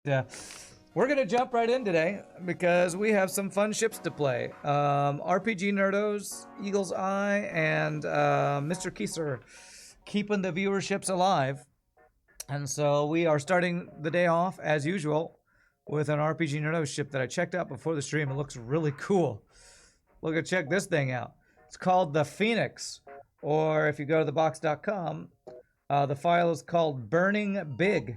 Yeah. We're going to jump right in today because we have some fun ships to play. RPGNerdos, Eagle's Eye, and Mr. Kieser keeping the viewerships alive. And so we are starting the day off, as usual, with an RPGNerdos ship that I checked out before the stream. It looks really cool. Check this thing out. It's called the Phoenix, or if you go to thebox.com, the file is called BurningBig.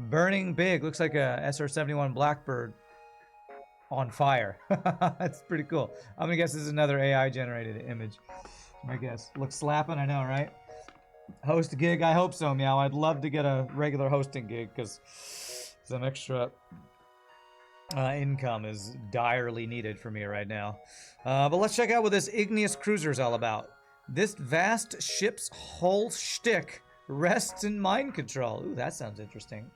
BurningBig looks like a SR-71 Blackbird on fire. That's pretty cool. I'm gonna guess this is another AI generated image. I guess looks slapping. I know, right? Host a gig. I hope so, Meow. I'd love to get a regular hosting gig because some extra income is direly needed for me right now. But let's check out what this igneous cruiser is all about. This vast ship's whole shtick rests in mind control. Ooh, that sounds interesting.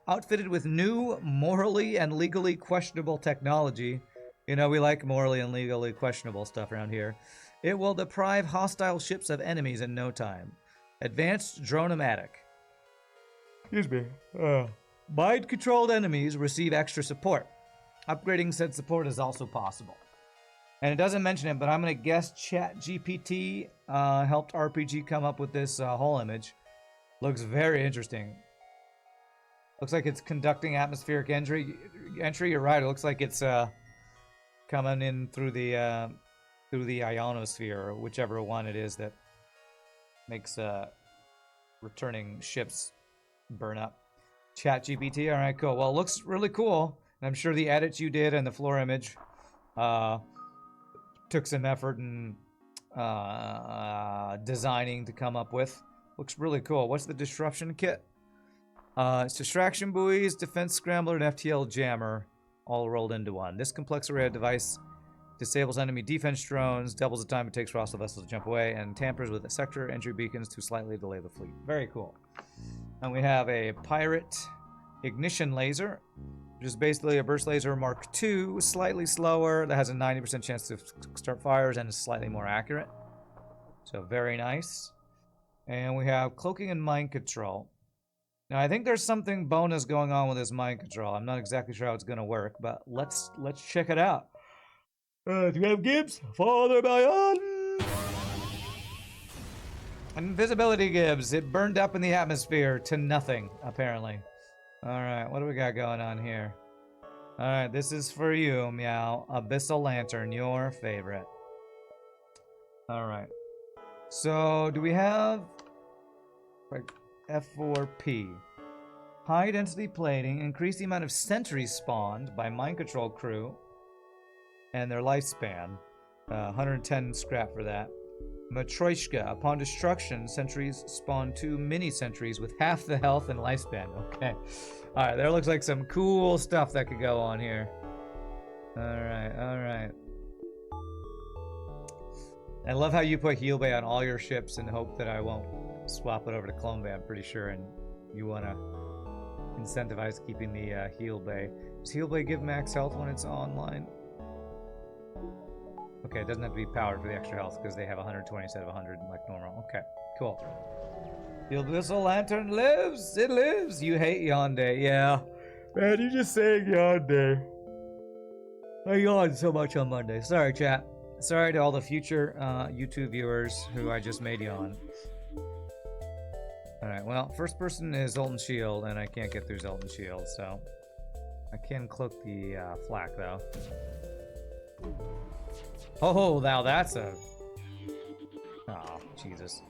Outfitted with new, morally and legally questionable technology. You know, we like morally and legally questionable stuff around here. It will deprive hostile ships of enemies in no time. Advanced Dronomatic. Excuse me. Mind-controlled enemies receive extra support. Upgrading said support is also possible. And it doesn't mention it, but I'm going to guess ChatGPT helped RPG come up with this whole image. Looks very interesting. Looks like it's conducting atmospheric entry. You're right. It looks like it's coming in through the ionosphere, or whichever one it is that makes returning ships burn up. ChatGPT. All right, cool. Well, it looks really cool. And I'm sure the edits you did and the floor image took some effort in designing to come up with. Looks really cool. What's the disruption kit? It's distraction buoys, defense scrambler, and FTL jammer all rolled into one. This complex array of device disables enemy defense drones, doubles the time it takes for hostile vessels to jump away, and tampers with sector entry beacons to slightly delay the fleet. Very cool. And we have a pirate ignition laser, which is basically a burst laser Mark II, slightly slower, that has a 90% chance to start fires and is slightly more accurate. So very nice. And we have cloaking and mind control. Now I think there's something bonus going on with this mind control. I'm not exactly sure how it's gonna work, but let's check it out. Do you have Gibbs? Father Bayon! Invisibility Gibbs. It burned up in the atmosphere to nothing, apparently. Alright, what do we got going on here? Alright, this is for you, Meow. Abyssal Lantern, your favorite. Alright. So, do we have... like, F4P. High density plating. Increase the amount of sentries spawned by mind control crew. And their lifespan. 110 scrap for that. Matryoshka. Upon destruction, sentries spawn 2 mini sentries with half the health and lifespan. Okay. Alright, there looks like some cool stuff that could go on here. Alright, alright. I love how you put heal bay on all your ships and hope that I won't swap it over to clone bay, I'm pretty sure, and you want to incentivize keeping the heal bay. Does heal bay give max health when it's online? Okay, it doesn't have to be powered for the extra health because they have 120 instead of 100 like normal. Okay, cool. The Abyssal Lantern lives! It lives! You hate Yonde, yeah. Man, you just saying Yonde. I yawned so much on Monday. Sorry, chat. Sorry to all the future YouTube viewers who I just made yawn. Alright, well, first person is Zoltan Shield, and I can't get through Zoltan Shield, so... I can cloak the flak, though. Oh, now that's a... Oh, Jesus.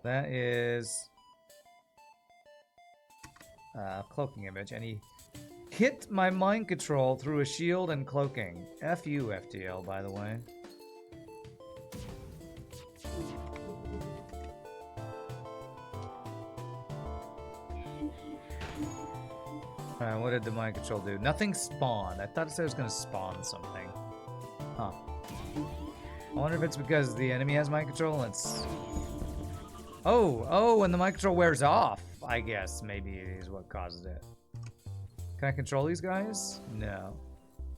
That is... cloaking image, and he hit my mind control through a shield and cloaking. F you, FTL, by the way. Alright, what did the mind control do? Nothing spawned. I thought it said it was going to spawn something. Huh. I wonder if it's because the enemy has mind control and it's... Oh, when the mind control wears off, I guess maybe is what causes it. Can I control these guys? No.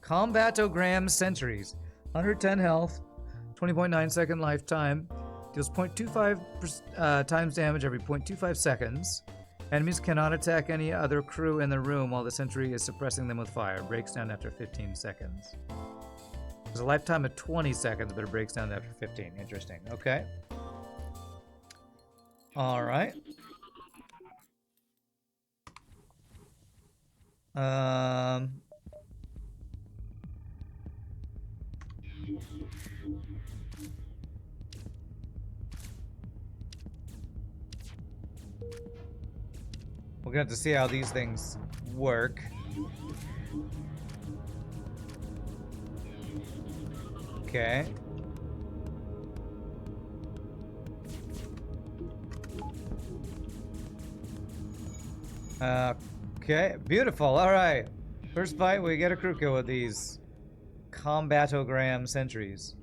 Combatogram Sentries. 110 health, 20.9 second lifetime. Deals 0.25 times damage every 0.25 seconds. Enemies cannot attack any other crew in the room while the sentry is suppressing them with fire. Breaks down after 15 seconds. There's a lifetime of 20 seconds, but it breaks down after 15. Interesting. Okay. All right. We're gonna have to see how these things work. Okay. Okay, beautiful. All right. First fight, we get a crew kill with these combatogram sentries.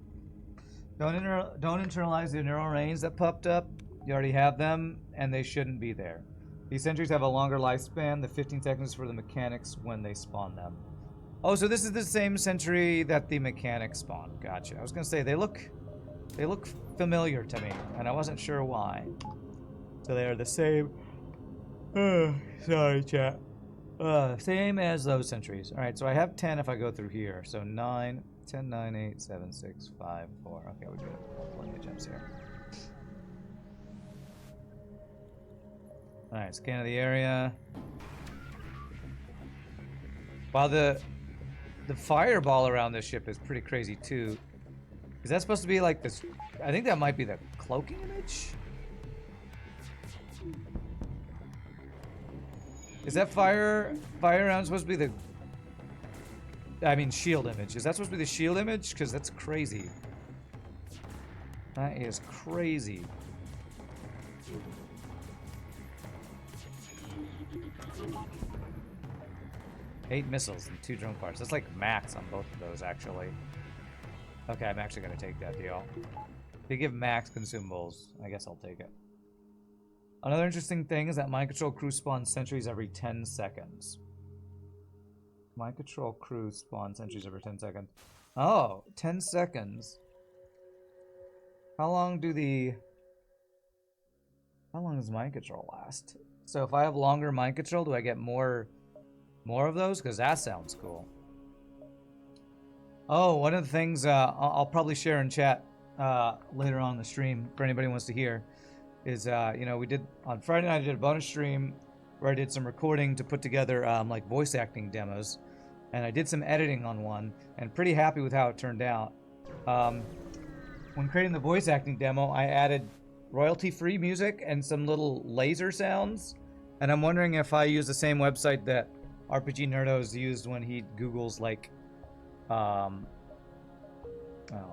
Don't internalize the neural range that popped up. You already have them, and they shouldn't be there. These sentries have a longer lifespan, the 15 seconds for the mechanics when they spawn them. Oh, so this is the same sentry that the mechanics spawn. Gotcha. I was gonna say they look familiar to me, and I wasn't sure why. So they are the same. Sorry, chat. Same as those sentries. All right, so I have 10 if I go through here. So 9, 10, 9, 8, 7, 6, 5, 4. Okay, we got plenty of gems here. All right, scan of the area. Wow, the fireball around this ship is pretty crazy too. Is that supposed to be like this? I think that might be the cloaking image. Is that fire round supposed to be the? I mean, shield image. Is that supposed to be the shield image? Because that's crazy. That is crazy. Eight missiles and 2 drone parts. That's like max on both of those, actually. Okay, I'm actually gonna take that deal. They give max consumables. I guess I'll take it. Another interesting thing is that mind control crew spawns sentries every 10 seconds. Mind control crew spawn sentries every 10 seconds. Oh, 10 seconds. How long does mind control last? So if I have longer mind control, do I get more of those? Because that sounds cool. Oh, one of the things I'll probably share in chat later on in the stream for anybody who wants to hear is, you know, we did on Friday night, I did a bonus stream where I did some recording to put together like voice acting demos, and I did some editing on one, and pretty happy with how it turned out. When creating the voice acting demo, I added royalty-free music and some little laser sounds, and I'm wondering if I use the same website that RPGNerdos used when he Googles like, oh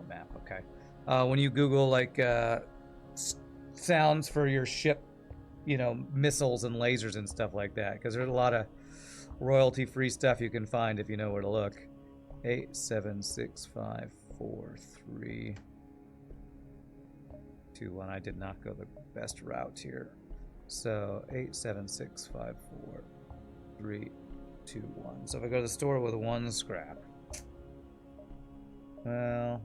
map, okay. When you Google like sounds for your ship, you know, missiles and lasers and stuff like that, because there's a lot of royalty-free stuff you can find if you know where to look. 8, 7, 6, 5, 4, 3, 2, 1. I did not go the best route here. So 8, 7, 6, 5, 4, 3, 2, 1. So if I go to the store with 1 scrap, well,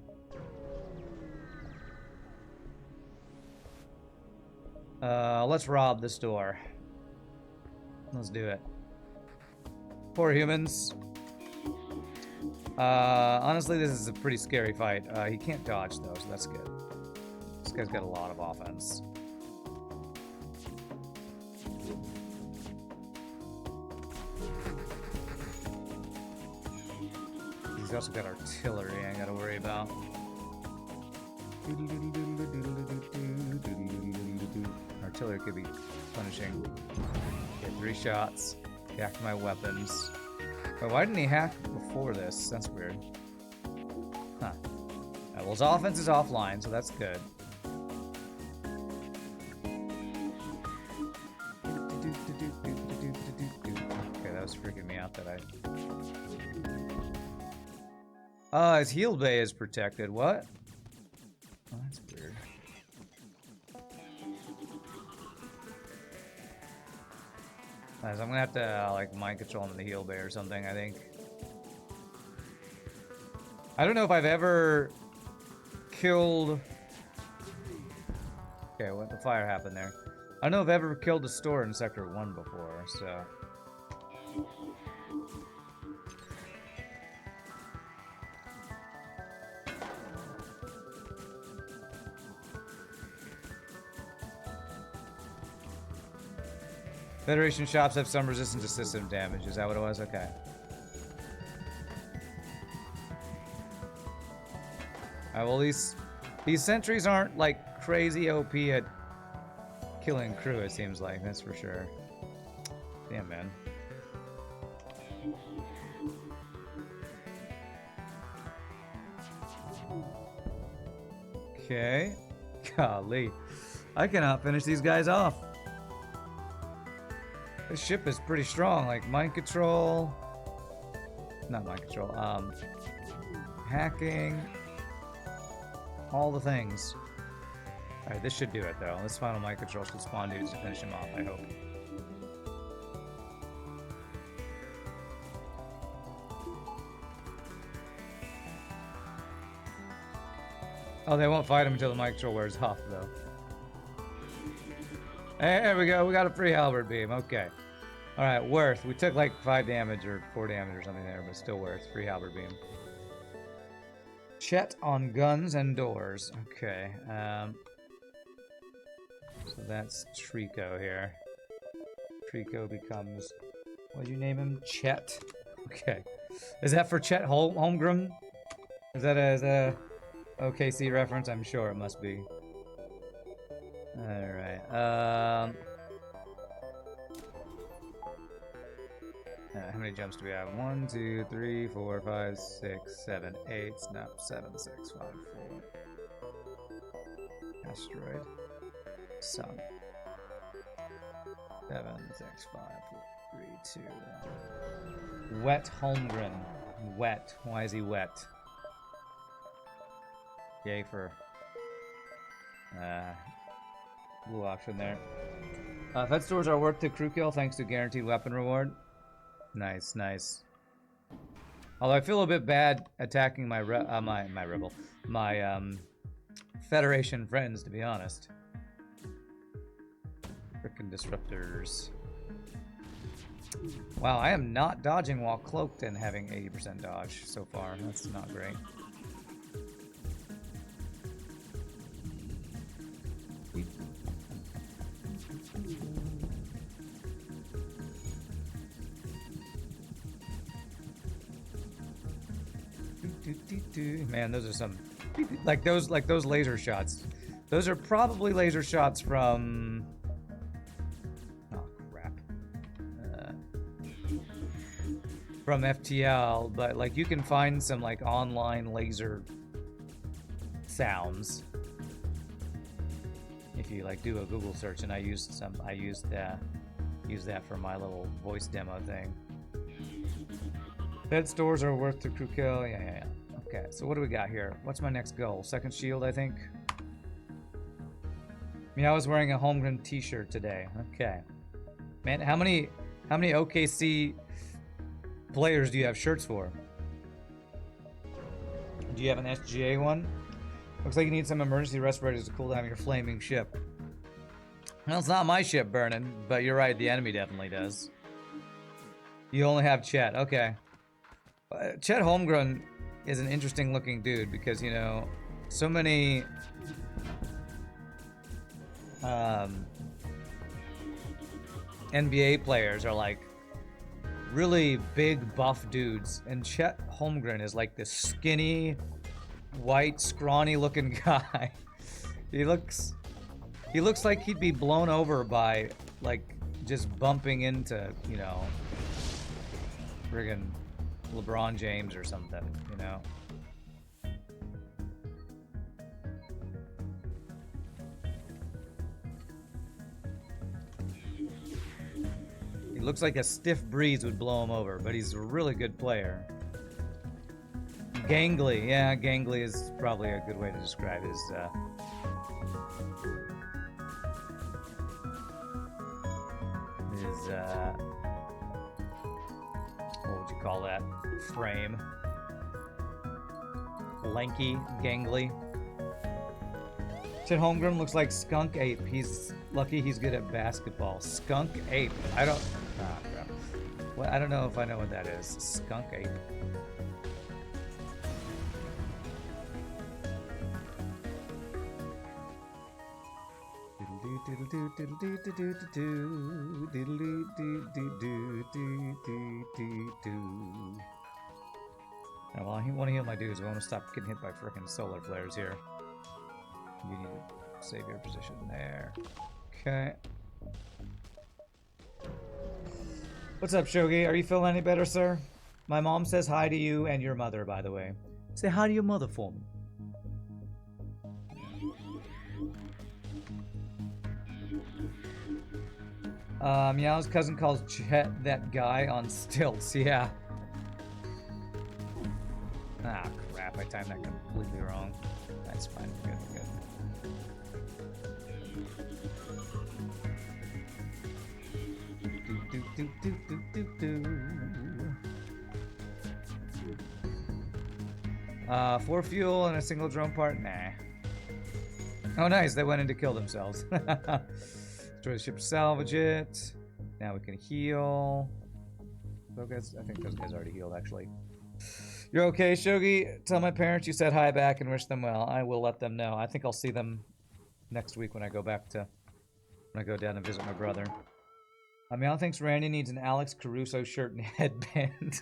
let's rob the store. Let's do it. Poor humans. Honestly, this is a pretty scary fight. He can't dodge though, so that's good. This guy's got a lot of offense. He's also got artillery I gotta worry about. Artillery could be punishing. Get 3 shots. Hacked my weapons. But why didn't he hack before this? That's weird. Huh. Well, his offense is offline, so that's good. Okay, that was freaking me out that his heal bay is protected. What? Oh, that's weird. Guys, I'm gonna have to like mind control him in the heal bay or something, I think. I don't know if I've ever killed... Okay, what the fire happened there? I don't know if I've ever killed a store in Sector 1 before, so... Federation shops have some resistance to system damage. Is that what it was? Okay. Well, these sentries aren't like crazy OP at killing crew, it seems like. That's for sure. Damn, man. Okay. Golly. I cannot finish these guys off. This ship is pretty strong, like mind control. Not mind control, hacking. All the things. Alright, this should do it though. This final mind control should spawn dudes to finish him off, I hope. Oh, they won't fight him until the mind control wears off though. There we go, we got a free halberd beam, okay. Alright, worth. We took like 5 damage or 4 damage or something there, but still worth. Free halberd beam. Chet on guns and doors. Okay, so that's Trico here. Trico becomes, what did you name him? Chet. Okay. Is that for Chet Holmgren? Is that a OKC reference? I'm sure it must be. Alright, how many jumps do we have? 1, 2, 3, 4, 5, 6, 7, 8. No, 7, 6, 5, 4. Asteroid. Sun. 7, 6, 5, 4, 3, 2, 1. Wet Holmgren. Wet. Why is he wet? Yay for blue option there. Fed stores are worth the crew kill thanks to guaranteed weapon reward. Nice, nice. Although I feel a bit bad attacking my Federation friends, to be honest. Frickin' disruptors. Wow, I am not dodging while cloaked and having 80% dodge so far. That's not great. Man, those are some like those laser shots. Those are probably laser shots from from FTL, but like you can find some like online laser sounds if you like do a Google search, and I used that for my little voice demo thing. Fed stores are worth the crew kill. Yeah. Okay, so what do we got here? What's my next goal? Second shield, I think. I mean, I was wearing a Holmgren t-shirt today. Okay. Man, how many OKC players do you have shirts for? Do you have an SGA one? Looks like you need some emergency respirators to cool down your flaming ship. Well, it's not my ship burning, but you're right, the enemy definitely does. You only have Chet. Okay. Chet Holmgren is an interesting looking dude because, you know, so many NBA players are like really big buff dudes, and Chet Holmgren is like this skinny, white, scrawny looking guy. He looks like he'd be blown over by like just bumping into, you know, friggin' LeBron James or something, you know. He looks like a stiff breeze would blow him over, but he's a really good player. Gangly, yeah, gangly is probably a good way to describe his what would you call that? Frame. Lanky, gangly. Chet Holmgren looks like Skunk Ape. He's lucky he's good at basketball. Skunk Ape. I don't... Ah, crap. Well, I don't know if I know what that is. Skunk Ape. Oh, well, I want to heal my dudes. I want to stop getting hit by frickin' solar flares here. You need to save your position there. Okay. What's up, Shogi? Are you feeling any better, sir? My mom says hi to you and your mother, by the way. Say hi to your mother for me. Meow's cousin calls Chet that guy on stilts. Yeah. Ah, crap. I timed that completely wrong. That's fine. We're good. We're good. 4 fuel and a single drone part? Nah. Oh, nice. They went in to kill themselves. Destroy the ship, salvage it. Now we can heal. Those guys, I think those guys already healed, actually. You're okay, Shogi? Tell my parents you said hi back and wish them well. I will let them know. I think I'll see them next week when I go down and visit my brother. Meow thinks Randy needs an Alex Caruso shirt and headband.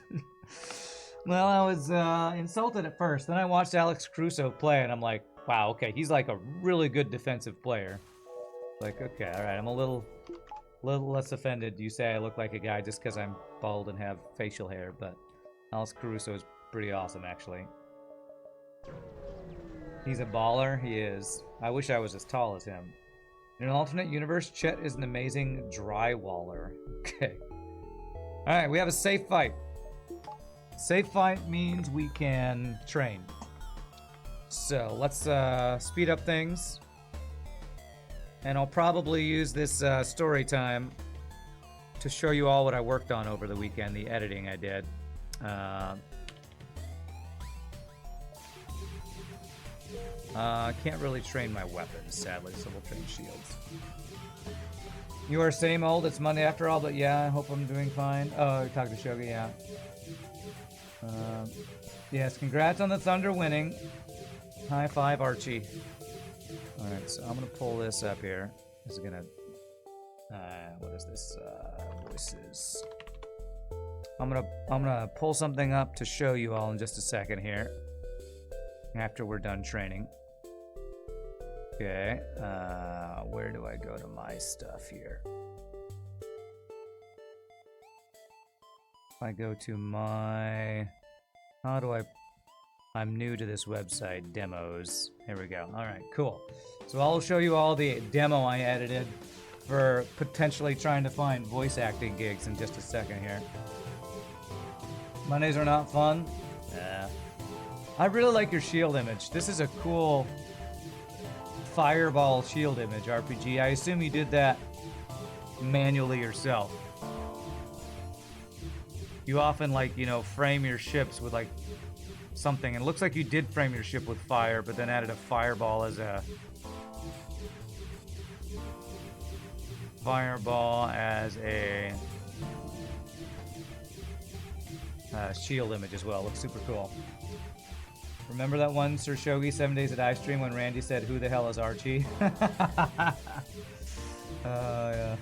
Well, I was insulted at first. Then I watched Alex Caruso play, and I'm like, wow, okay, he's like a really good defensive player. Like, okay, all right, I'm a little less offended. You say I look like a guy just because I'm bald and have facial hair, but Alex Caruso is pretty awesome, actually. He's a baller. He is. I wish I was as tall as him. In an alternate universe, Chet is an amazing drywaller. Okay. All right, we have a safe fight. Safe fight means we can train. So let's speed up things. And I'll probably use this story time to show you all what I worked on over the weekend, the editing I did. Can't really train my weapons, sadly, so we'll train shields. You are same old, it's Monday after all, but yeah, I hope I'm doing fine. Oh, you talked to Shogi, yeah. Yes, congrats on the Thunder winning. High five, Archie. Alright, so I'm gonna pull this up here. This is gonna... what is this? Voices. I'm gonna pull something up to show you all in just a second here. After we're done training. Okay, where do I go to my stuff here? If I go to my... How do I... I'm new to this website, demos. Here we go. All right, cool. So I'll show you all the demo I edited for potentially trying to find voice acting gigs in just a second here. Mondays are not fun? Yeah. I really like your shield image. This is a cool fireball shield image, RPG. I assume you did that manually yourself. You often, like, you know, frame your ships with, like, something. And it looks like you did frame your ship with fire, but then added a fireball as a... shield image as well. Looks super cool. Remember that one Sir Shogi 7 Days at iStream when Randy said, "Who the hell is Archie?" Yeah.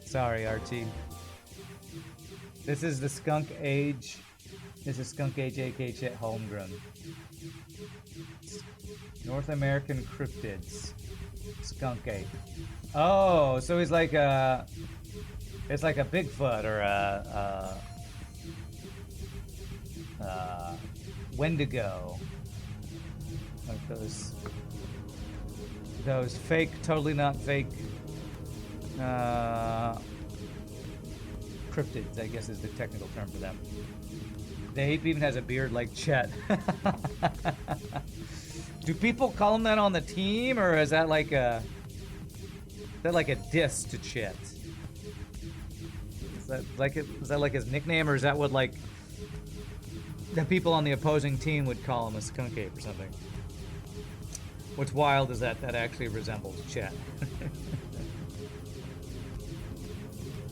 Sorry, Archie. This is the Skunk Age. This is Skunk Age, aka Chet Holmgren. North American cryptids. Skunk Ape. Oh, so he's like a... It's like a Bigfoot or a Wendigo. Like those fake, totally not fake cryptids, I guess is the technical term for them. The ape even has a beard like Chet. Do people call him that on the team, or is that like a diss to Chet? Is that like his nickname, or is that what like the people on the opposing team would call him, a skunk ape or something? What's wild is that actually resembles Chet.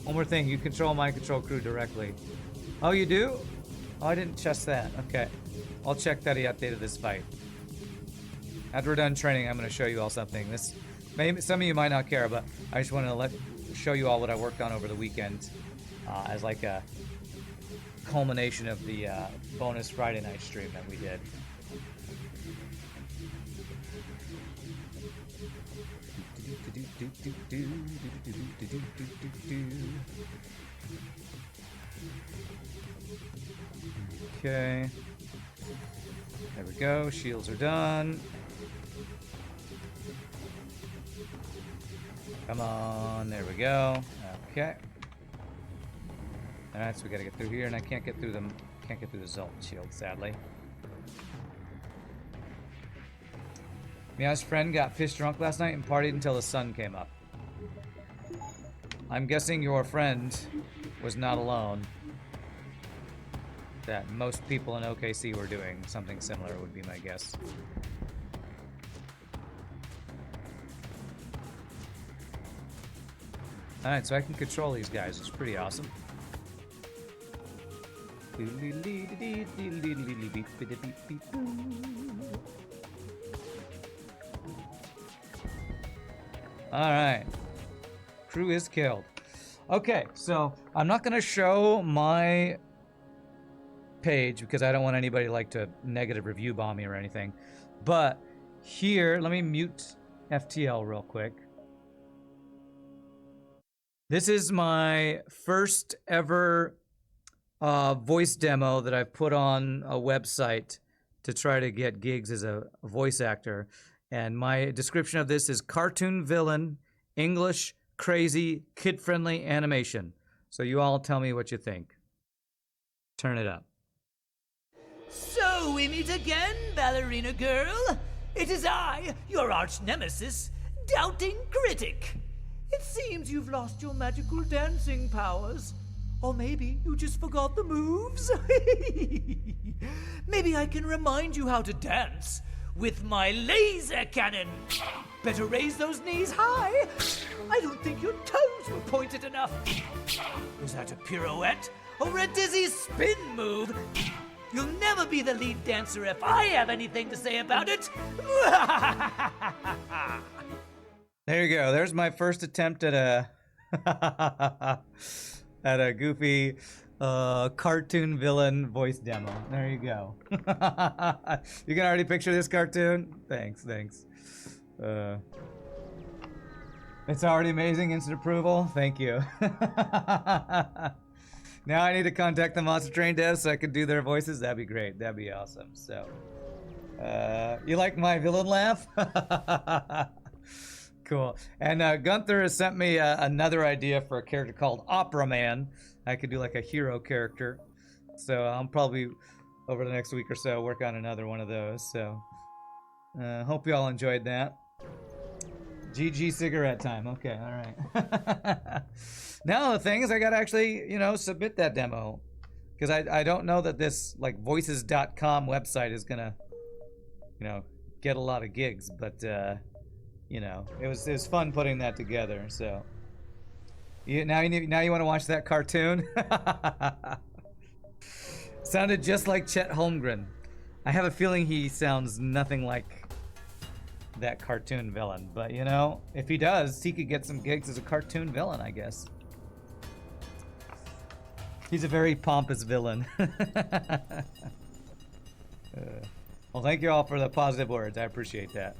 One more thing, you control my control crew directly. Oh, you do? Oh, I didn't check that. Okay. I'll check that he updated this fight. After we're done training, I'm going to show you all something. This, maybe some of you might not care, but I just want to show you all what I worked on over the weekend as like a culmination of the bonus Friday night stream that we did. Okay. There we go. Shields are done. Come on. There we go. Okay. Alright, so we gotta get through here, and I can't get through them. Can't get through the Zoltan shield, sadly. Meow's friend got pissed drunk last night and partied until the sun came up. I'm guessing your friend was not alone. That most people in OKC were doing something similar would be my guess. Alright, so I can control these guys. It's pretty awesome. Alright. Crew is killed. Okay, so I'm not going to show my page because I don't want anybody like to negative review bomb me or anything. But here, let me mute FTL real quick. This is my first ever voice demo that I've put on a website to try to get gigs as a voice actor. And my description of this is cartoon villain, English, crazy, kid-friendly animation. So you all tell me what you think. Turn it up. So we meet again, ballerina girl. It is I, your arch nemesis, Doubting Critic. It seems you've lost your magical dancing powers. Or maybe you just forgot the moves. Maybe I can remind you how to dance with my laser cannon. Better raise those knees high. I don't think your toes were pointed enough. Was that a pirouette or a dizzy spin move? You'll never be the lead dancer if I have anything to say about it. There you go. There's my first attempt at a goofy cartoon villain voice demo. There you go. You can already picture this cartoon? Thanks. It's already amazing. Instant approval. Thank you. Now I need to contact the Monster Train devs so I can do their voices. That'd be great. That'd be awesome. So, you like my villain laugh? Cool. And Gunther has sent me another idea for a character called Opera Man. I could do like a hero character. So I'll probably, over the next week or so, work on another one of those. So hope you all enjoyed that. GG cigarette time. Okay, all right. Now the thing is I got to actually, submit that demo. Because I don't know that this like voices.com website is going to, get a lot of gigs. But... it was fun putting that together. So, now you want to watch that cartoon? Sounded just like Chet Holmgren. I have a feeling he sounds nothing like that cartoon villain. But if he does, he could get some gigs as a cartoon villain, I guess. He's a very pompous villain. Well, thank you all for the positive words. I appreciate that.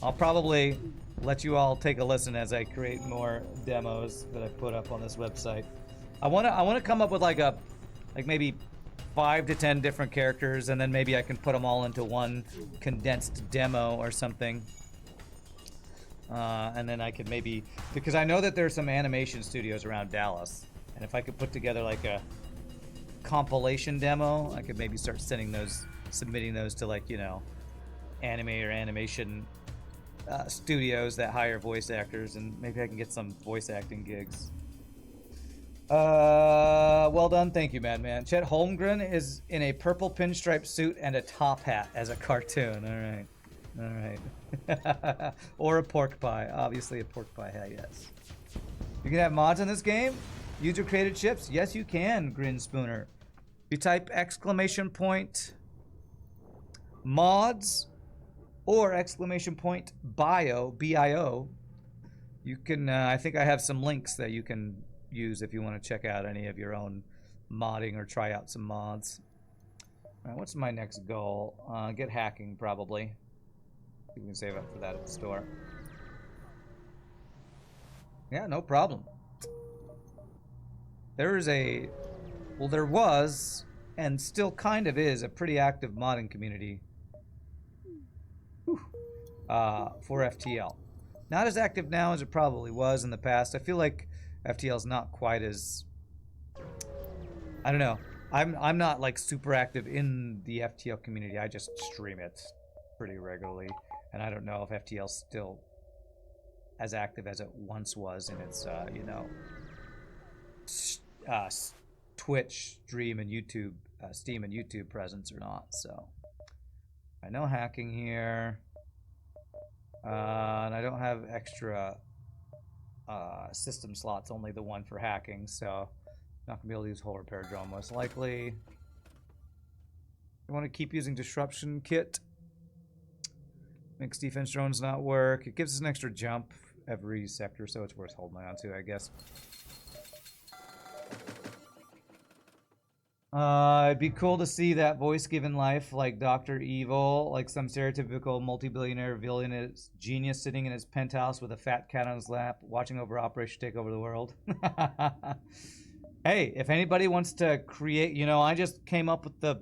I'll probably let you all take a listen as I create more demos that I put up on this website. I want to come up with like maybe 5 to 10 different characters, and then maybe I can put them all into one condensed demo or something. And then I could maybe, because I know that there's some animation studios around Dallas, and if I could put together like a compilation demo, I could maybe start submitting those to like anime or animation studios that hire voice actors, and maybe I can get some voice acting gigs. Well done, thank you, Madman. Chet Holmgren is in a purple pinstripe suit and a top hat as a cartoon. All right. All right. Or a pork pie. Obviously a pork pie, hell yes. You can have mods in this game? User-created ships? Yes, you can, Grin Spooner. You type exclamation point mods or exclamation point bio, B-I-O. You can, I think I have some links that you can use if you want to check out any of your own modding or try out some mods. All right, what's my next goal? Get hacking, probably. You can save up for that at the store. Yeah, no problem. There is a... Well, there was, and still kind of is, a pretty active modding community for FTL. Not as active now as it probably was in the past. I feel like FTL's not quite as... I don't know. I'm not like super active in the FTL community. I just stream it pretty regularly. And I don't know if FTL's still as active as it once was in its, you know, Twitch, stream, and YouTube, Steam and YouTube presence or not. So I know hacking here, and I don't have extra system slots. Only the one for hacking, so not gonna be able to use hull repair drone most likely. I want to keep using disruption kit. Makes defense drones not work. It gives us an extra jump every sector, so it's worth holding on to, I guess. It'd be cool to see that voice given life, like Dr. Evil, like some stereotypical multi-billionaire villainous genius sitting in his penthouse with a fat cat on his lap, watching over Operation Take Over the World. Hey, if anybody wants to create, you know, I just came up with the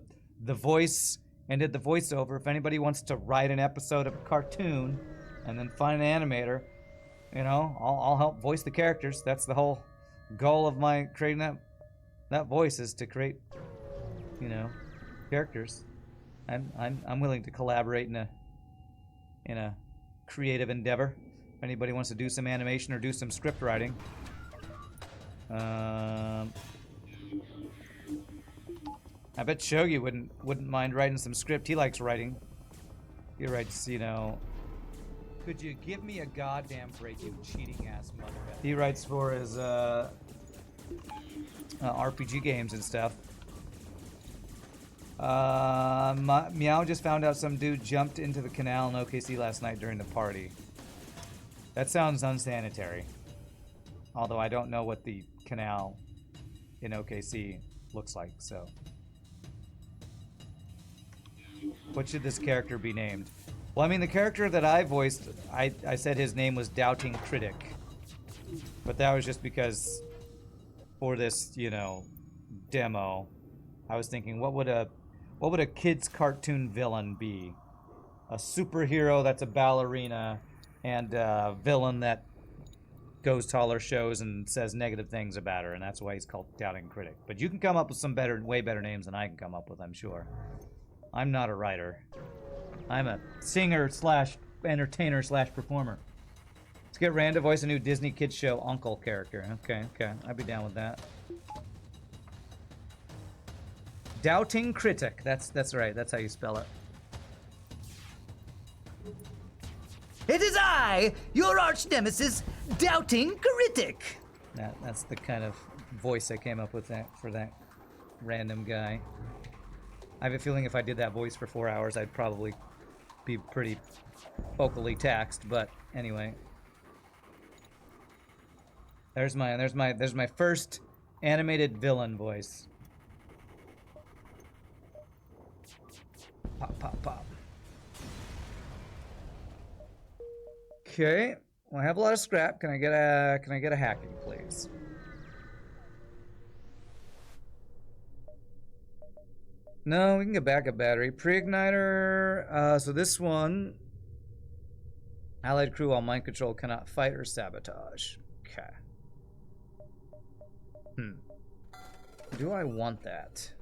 voice and did the voiceover. If anybody wants to write an episode of a cartoon and then find an animator, you know, I'll help voice the characters. That's the whole goal of my creating that voice, is to create, you know, characters. I'm willing to collaborate in a creative endeavor. If anybody wants to do some animation or do some script writing. I bet Shogi wouldn't mind writing some script. He likes writing. He writes, you know, could you give me a goddamn break, you cheating ass mother? He writes for his RPG games and stuff. Meow just found out some dude jumped into the canal in OKC last night during the party. That sounds unsanitary. Although I don't know what the canal in OKC looks like, so. What should this character be named? Well, I mean, the character that I voiced, I said his name was Doubting Critic. But that was just because for this, you know, demo, I was thinking, what would a kid's cartoon villain be? A superhero that's a ballerina and a villain that goes to all her shows and says negative things about her, and that's why he's called Doubting Critic. But you can come up with some way better names than I can come up with, I'm sure. I'm not a writer. I'm a singer slash entertainer slash performer. Let's get Rand to voice a new Disney kids show uncle character. Okay, I'd be down with that. Doubting Critic. That's right. That's how you spell it. It is I, your arch nemesis, Doubting Critic. That's the kind of voice I came up with for that random guy. I have a feeling if I did that voice for 4 hours, I'd probably be pretty vocally taxed. But anyway, there's my first animated villain voice. Pop, pop, pop. Okay, well, I have a lot of scrap. Can I get a hacking, please? No, we can get backup battery. Pre-igniter. So this one, allied crew while mind control cannot fight or sabotage. Okay. Do I want that?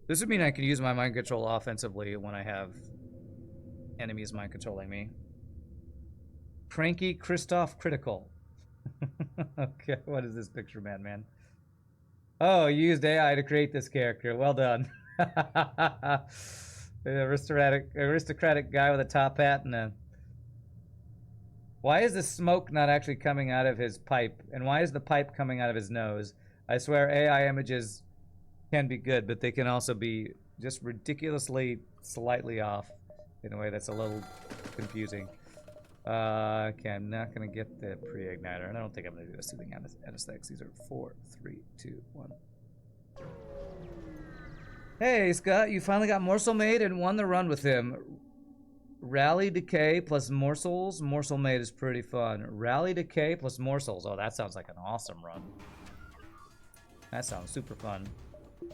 This would mean I can use my mind control offensively when I have enemies mind controlling me. Cranky Christoph Critical. Okay, what is this picture, man? Oh, you used AI to create this character. Well done. The aristocratic guy with a top hat and a... Why is the smoke not actually coming out of his pipe? And why is the pipe coming out of his nose? I swear AI images can be good, but they can also be just ridiculously slightly off in a way that's a little confusing. Okay, I'm not gonna get the pre-igniter, and I don't think I'm gonna do a soothing anesthetics. These are 4, 3, 2, 1. Hey, Scott, you finally got Morsel made and won the run with him. Rally Decay plus Morsels. Morsel made is pretty fun. Rally Decay plus Morsels. Oh, that sounds like an awesome run. That sounds super fun.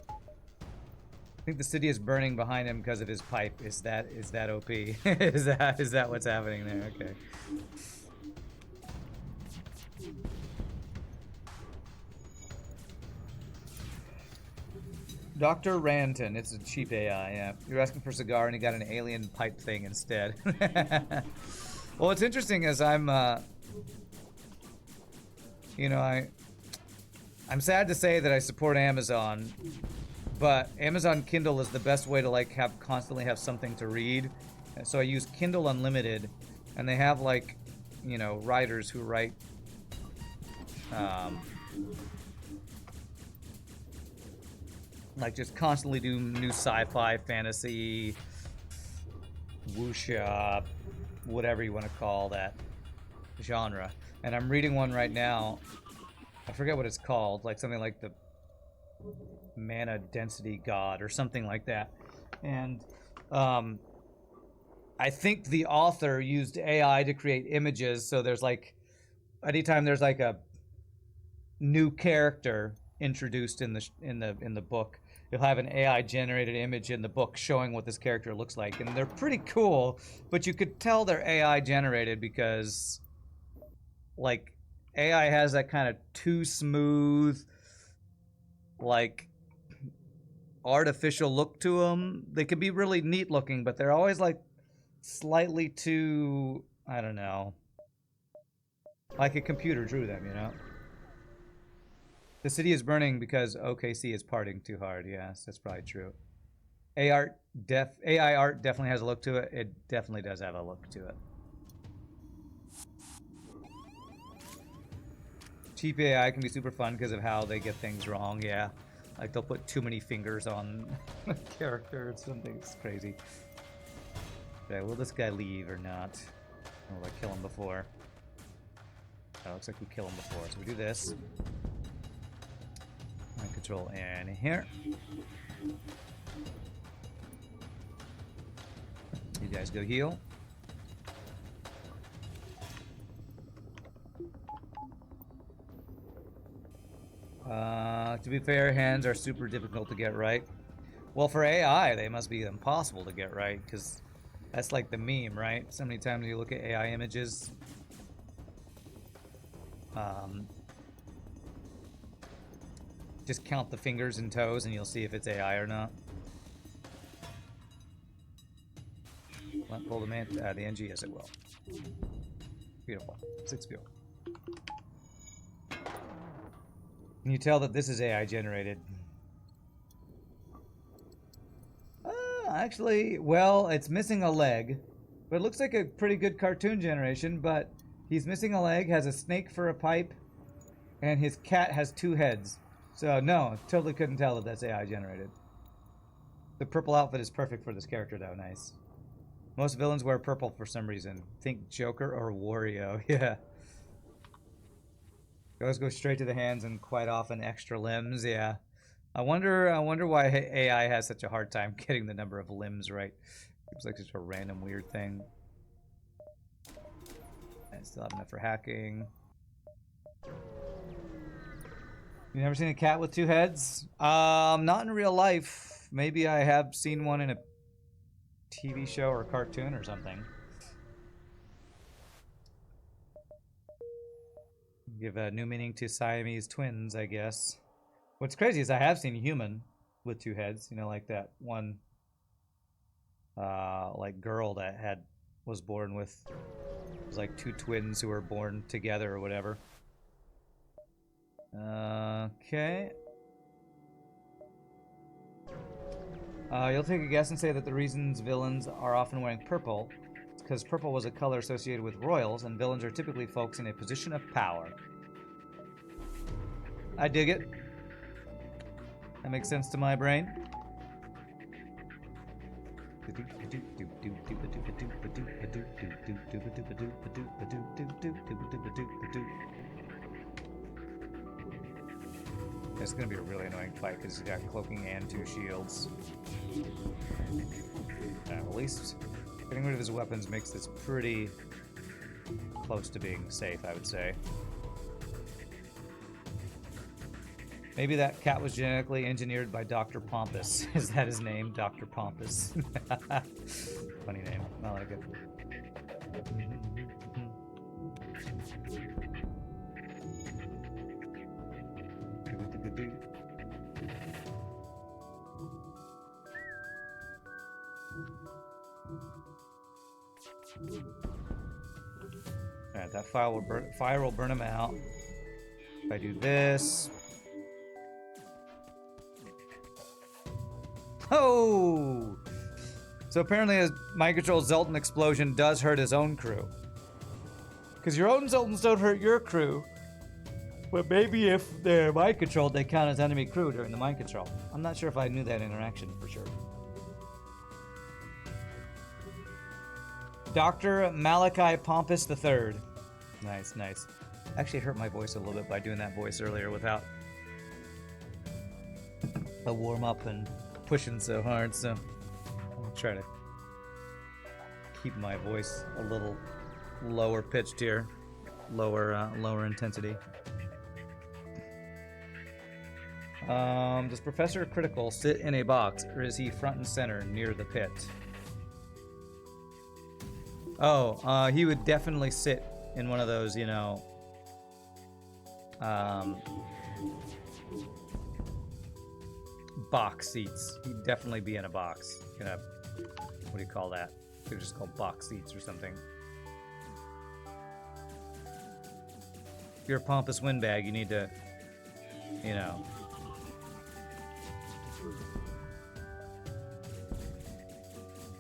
I think the city is burning behind him because of his pipe. Is that OP? is that what's happening there? Okay. Dr. Ranton, it's a cheap AI, yeah. You're asking for a cigar and he got an alien pipe thing instead. Well, what's interesting is I'm sad to say that I support Amazon, but Amazon Kindle is the best way to like constantly have something to read. And so I use Kindle Unlimited, and they have like, writers who write like just constantly do new sci-fi, fantasy, wuxia, whatever you want to call that genre. And I'm reading one right now. I forget what it's called, like something like the Mana Density God or something like that. And I think the author used AI to create images, so there's like anytime there's like a new character introduced in the book, you'll have an AI generated image in the book showing what this character looks like, and they're pretty cool, but you could tell they're AI generated because like AI has that kind of too smooth, like artificial look to them. They can be really neat looking, but they're always like slightly too, I don't know, like a computer drew them, The city is burning because OKC is partying too hard. Yes, that's probably true. AI art definitely has a look to it. It definitely does have a look to it. Cheap AI can be super fun because of how they get things wrong, yeah. Like they'll put too many fingers on a character or something. It's crazy. Okay, will this guy leave or not? Or will I kill him before? Oh, looks like we kill him before. So we do this. Mind control in here. You guys go heal. To be fair, hands are super difficult to get right. Well, for AI, they must be impossible to get right, because that's like the meme, right? So many times you look at AI images, just count the fingers and toes and you'll see if it's AI or not. Pull the NG, yes it will. Beautiful. 6 fuel. Can you tell that this is AI generated? Actually, well, it's missing a leg, but it looks like a pretty good cartoon generation, but he's missing a leg, has a snake for a pipe, and his cat has 2 heads. So no, totally couldn't tell that that's AI generated. The purple outfit is perfect for this character though, nice. Most villains wear purple for some reason. Think Joker or Wario, yeah. Those go straight to the hands and quite often extra limbs, yeah. I wonder why AI has such a hard time getting the number of limbs right. Seems like such a random weird thing. I still have enough for hacking. You never seen a cat with 2 heads? Not in real life. Maybe I have seen one in a TV show or cartoon or something. Give a new meaning to Siamese twins, I guess. What's crazy is I have seen a human with 2 heads, like that one like girl that was born with, it was like 2 twins who were born together or whatever. Okay. You'll take a guess and say that the reasons villains are often wearing purple is because purple was a color associated with royals, and villains are typically folks in a position of power. I dig it. That makes sense to my brain. It's gonna be a really annoying fight because he's got cloaking and 2 shields. At least getting rid of his weapons makes this pretty close to being safe, I would say. Maybe that cat was genetically engineered by Dr. Pompous. Is that his name? Dr. Pompous. Funny name. I like it. Alright, that fire will burn him out. If I do this. Oh! So apparently a mind control Zoltan explosion does hurt his own crew. Because your own Zoltans don't hurt your crew. But maybe if they're mind controlled, they count as enemy crew during the mind control. I'm not sure if I knew that interaction for sure. Dr. Malachi Pompous III. Nice, nice. Actually, it hurt my voice a little bit by doing that voice earlier without a warm up and pushing so hard, so I'll try to keep my voice a little lower pitched here, lower intensity. Does Professor Critical sit in a box, or is he front and center near the pit? Oh, he would definitely sit in one of those, you know, box seats. He'd definitely be in a box. In a, what do you call that? They're just called box seats or something. If you're a pompous windbag, you need to, you know,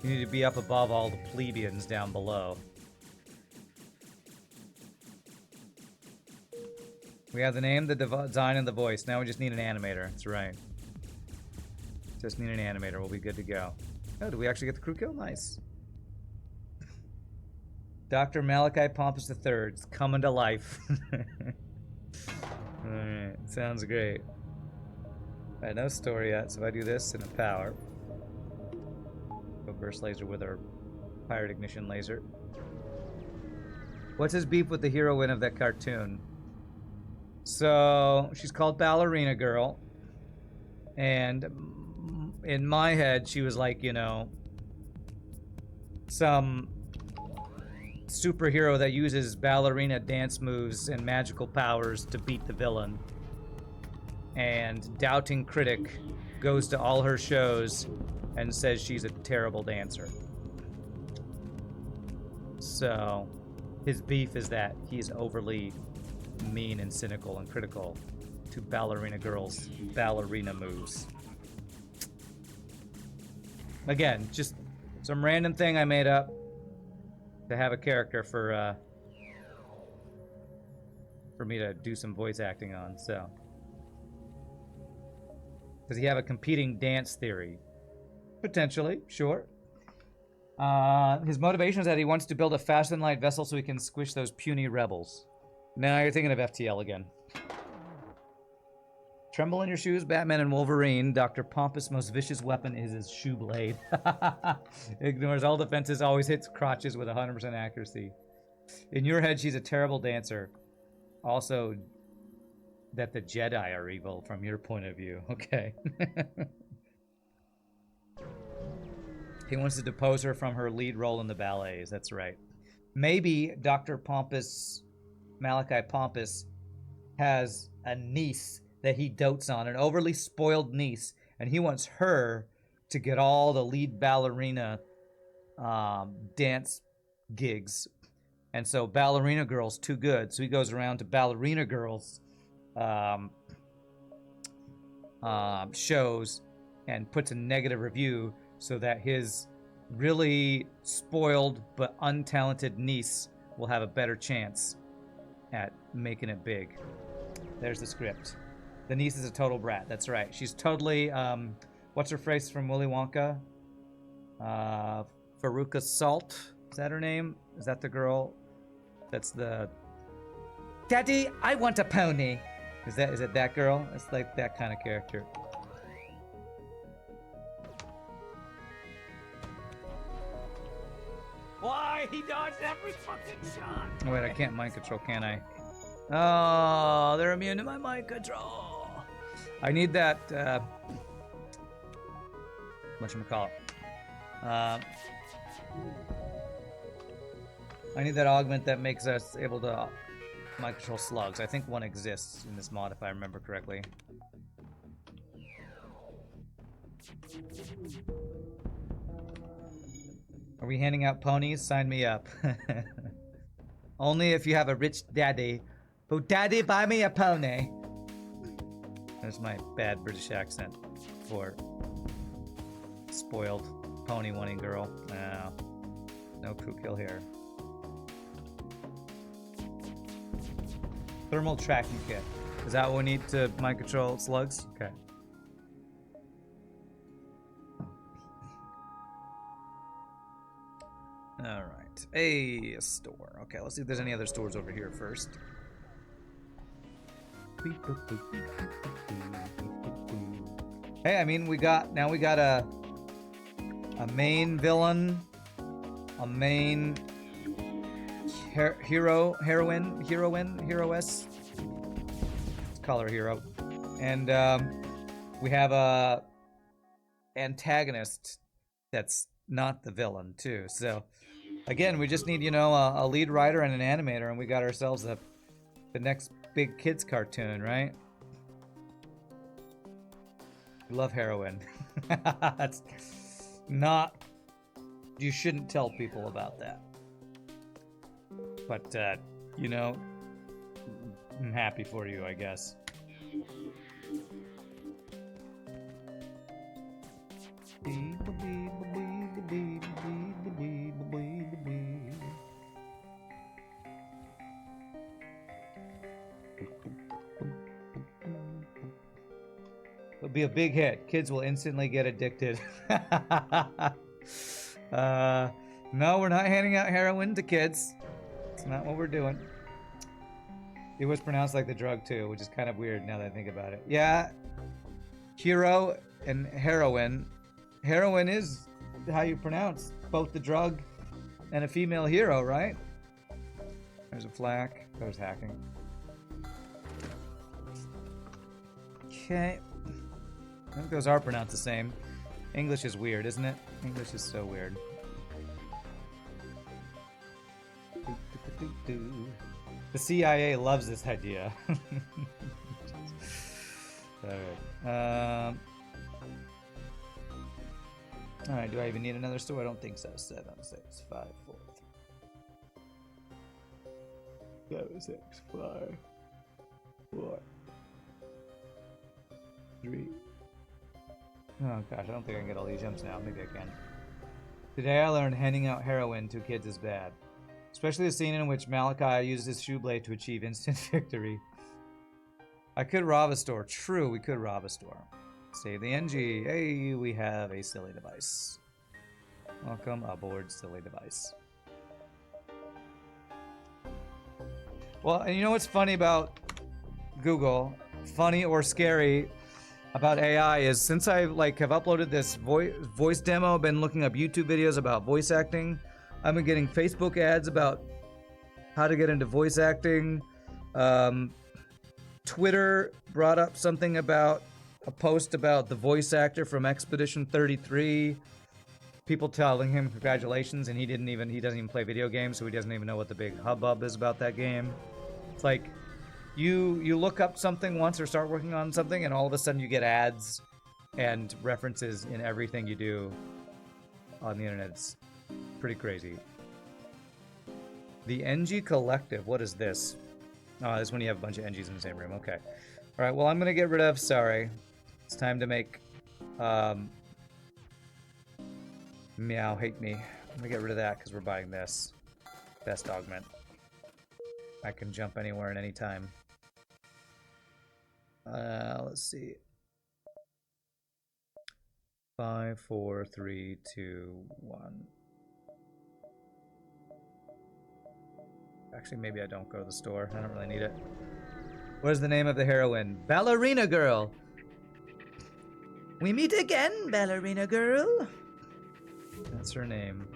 you need to be up above all the plebeians down below. We have the name, the design, and the voice. Now we just need an animator. That's right. Just need an animator. We'll be good to go. Oh, did we actually get the crew kill? Nice. Dr. Malachi Pompous III. It's coming to life. Alright, sounds great. Alright, no story yet, so if I do this in a power. Go burst laser with our pirate ignition laser. What's his beef with the heroine of that cartoon? So, she's called Ballerina Girl. And in my head, she was like, you know, some superhero that uses ballerina dance moves and magical powers to beat the villain. And Doubting Critic goes to all her shows and says she's a terrible dancer. So, his beef is that he's overly mean and cynical and critical to Ballerina Girl's ballerina moves. Again, just some random thing I made up to have a character for me to do some voice acting on, so. Does he have a competing dance theory? Potentially, sure. His motivation is that he wants to build a fast and light vessel so he can squish those puny rebels. Now you're thinking of FTL again. Tremble in your shoes, Batman and Wolverine. Dr. Pompous' most vicious weapon is his shoe blade. Ignores all defenses, always hits crotches with 100% accuracy. In your head, she's a terrible dancer. Also, that the Jedi are evil from your point of view. Okay. He wants to depose her from her lead role in the ballets. That's right. Maybe Dr. Pompous, Malachi Pompous, has a niece that he dotes on, an overly spoiled niece, and he wants her to get all the lead ballerina dance gigs. And so Ballerina Girl's too good, so he goes around to Ballerina Girl's shows and puts a negative review so that his really spoiled but untalented niece will have a better chance at making it big. There's the script. The niece is a total brat. That's right. She's totally, what's her face from Willy Wonka? Veruca Salt. Is that her name? Is that the girl? That's the... Daddy, I want a pony. Is it that girl? It's like that kind of character. Why, he dodged every fucking shot! Oh, wait, I can't mind control, can I? Oh, they're immune to my mind control. I need that, whatchamacallit? I need that augment that makes us able to mind control slugs. I think one exists in this mod, if I remember correctly. Are we handing out ponies? Sign me up. Only if you have a rich daddy. Oh, daddy, buy me a pony. There's my bad British accent for spoiled pony-wanting girl. No crew kill here. Thermal tracking kit. Is that what we need to mind control slugs? Okay. Alright. A store. Okay, let's see if there's any other stores over here first. Hey, I mean, we got a main villain, a main heroine, heroess. Let's call her hero. And we have a antagonist that's not the villain too. So again, we just need, you know, a lead writer and an animator, and we got ourselves the next big kids cartoon, right? Love heroin. That's not... You shouldn't tell people about that. But, you know, I'm happy for you, I guess. It'll be a big hit. Kids will instantly get addicted. No, we're not handing out heroin to kids. It's not what we're doing. It was pronounced like the drug too, which is kind of weird now that I think about it. Yeah, hero and heroin. Heroin is how you pronounce both the drug and a female hero, right? There's a flak. There's hacking. Okay. I think those are pronounced the same. English is weird, isn't it? English is so weird. The CIA loves this idea. Alright. Alright, do I even need another store? I don't think so. 7, 6, 5, 4. 7, 6, 5, 4, 3. Oh gosh, I don't think I can get all these jumps now. Maybe I can. Today I learned handing out heroin to kids is bad. Especially the scene in which Malachi uses his shoe blade to achieve instant victory. I could rob a store. True, we could rob a store. Save the NG. Hey, we have a silly device. Welcome aboard, silly device. Well, and you know what's funny about Google? Funny or scary about AI is since I have uploaded this voice demo, been looking up YouTube videos about voice acting. I've been getting Facebook ads about how to get into voice acting. Twitter brought up something about a post about the voice actor from Expedition 33. People telling him congratulations, and he doesn't even play video games, so he doesn't even know what the big hubbub is about that game. It's like you look up something once or start working on something, and all of a sudden you get ads and references in everything you do on the internet. It's pretty crazy. The NG Collective. What is this? Oh, this is when you have a bunch of NGs in the same room. Okay. All right. Well, I'm gonna get rid of. Sorry. It's time to make Meow, hate me. Let me get rid of that because we're buying this. Best augment. I can jump anywhere and anytime. Let's see. 5, 4, 3, 2, 1. Actually, maybe I don't go to the store. I don't really need it. What is the name of the heroine? Ballerina Girl. We meet again, Ballerina Girl. That's her name.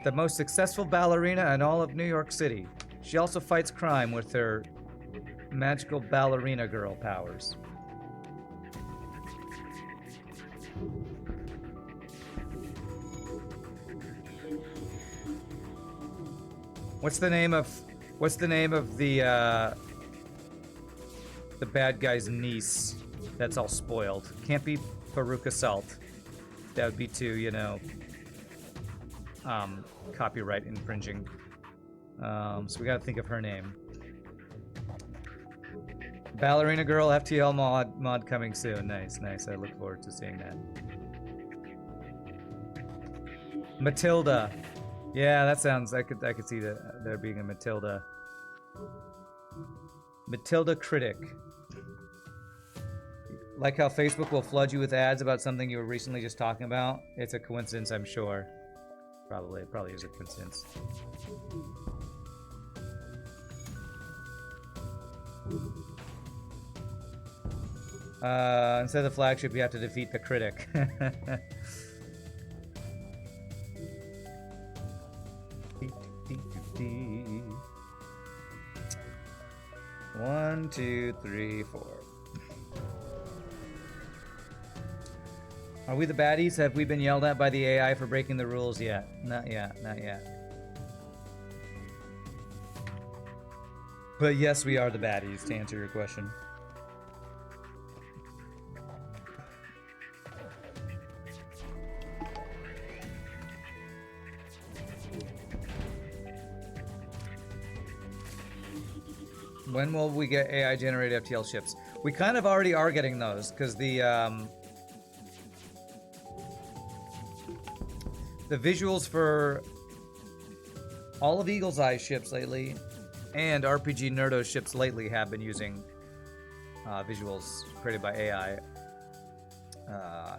The most successful ballerina in all of New York City. She also fights crime with her magical Ballerina Girl powers. What's the name of the bad guy's niece that's all spoiled? Can't be Veruca Salt. That would be too, you know, copyright infringing. So we gotta think of her name. Ballerina Girl FTL mod coming soon. Nice, nice. I look forward to seeing that. Matilda. Yeah, that sounds. I could see that there being a Matilda. Matilda Critic. Like how Facebook will flood you with ads about something you were recently just talking about. It's a coincidence, I'm sure. It probably is a coincidence. Instead of the flagship, you have to defeat the critic. One, 2, 3, 4. Are we the baddies? Have we been yelled at by the AI for breaking the rules yet? Not yet, not yet. But yes, we are the baddies, to answer your question. When will we get AI-generated FTL ships? We kind of already are getting those, because the visuals for all of Eagle's Eye ships lately and RPGNerdos ships lately have been using visuals created by AI,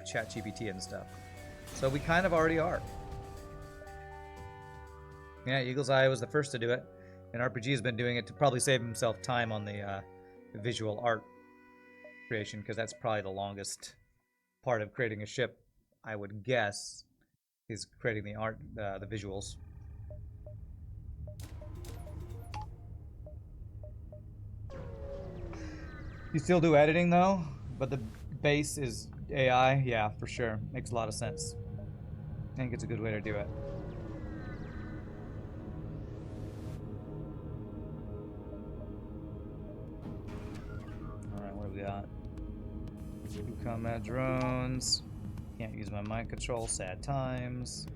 ChatGPT and stuff. So we kind of already are. Yeah, Eagle's Eye was the first to do it, and RPG has been doing it to probably save himself time on the visual art creation, because that's probably the longest part of creating a ship, I would guess, is creating the art, the visuals. You still do editing though, but the base is AI. Yeah, for sure, makes a lot of sense. I think it's a good way to do it. All right, what do we got? 2 combat drones. Can't use my mind control, sad times.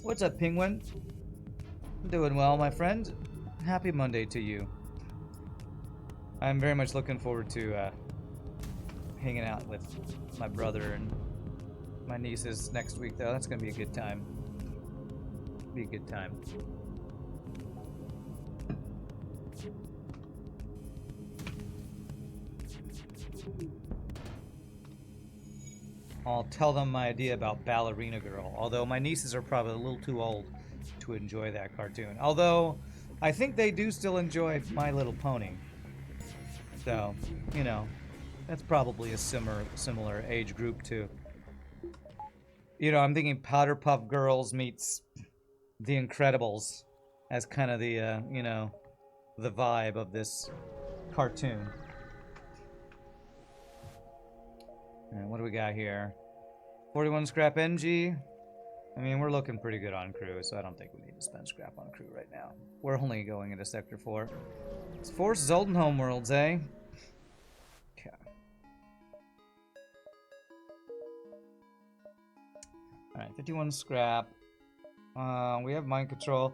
What's up, Penguin? Doing well, my friend. Happy Monday to you. I'm very much looking forward to hanging out with my brother and my nieces next week, though. That's gonna be a good time. Be a good time. I'll tell them my idea about Ballerina Girl, although my nieces are probably a little too old to enjoy that cartoon. Although, I think they do still enjoy My Little Pony. So, you know, that's probably a similar age group too. You know, I'm thinking Powderpuff Girls meets The Incredibles as kind of the, you know, the vibe of this cartoon. And what do we got here? 41 scrap NG. I mean, we're looking pretty good on crew, so I don't think we need to spend scrap on crew right now. We're only going into Sector 4. It's Force Zoltan Homeworlds, eh? Okay. Alright, 51 scrap. We have mind control.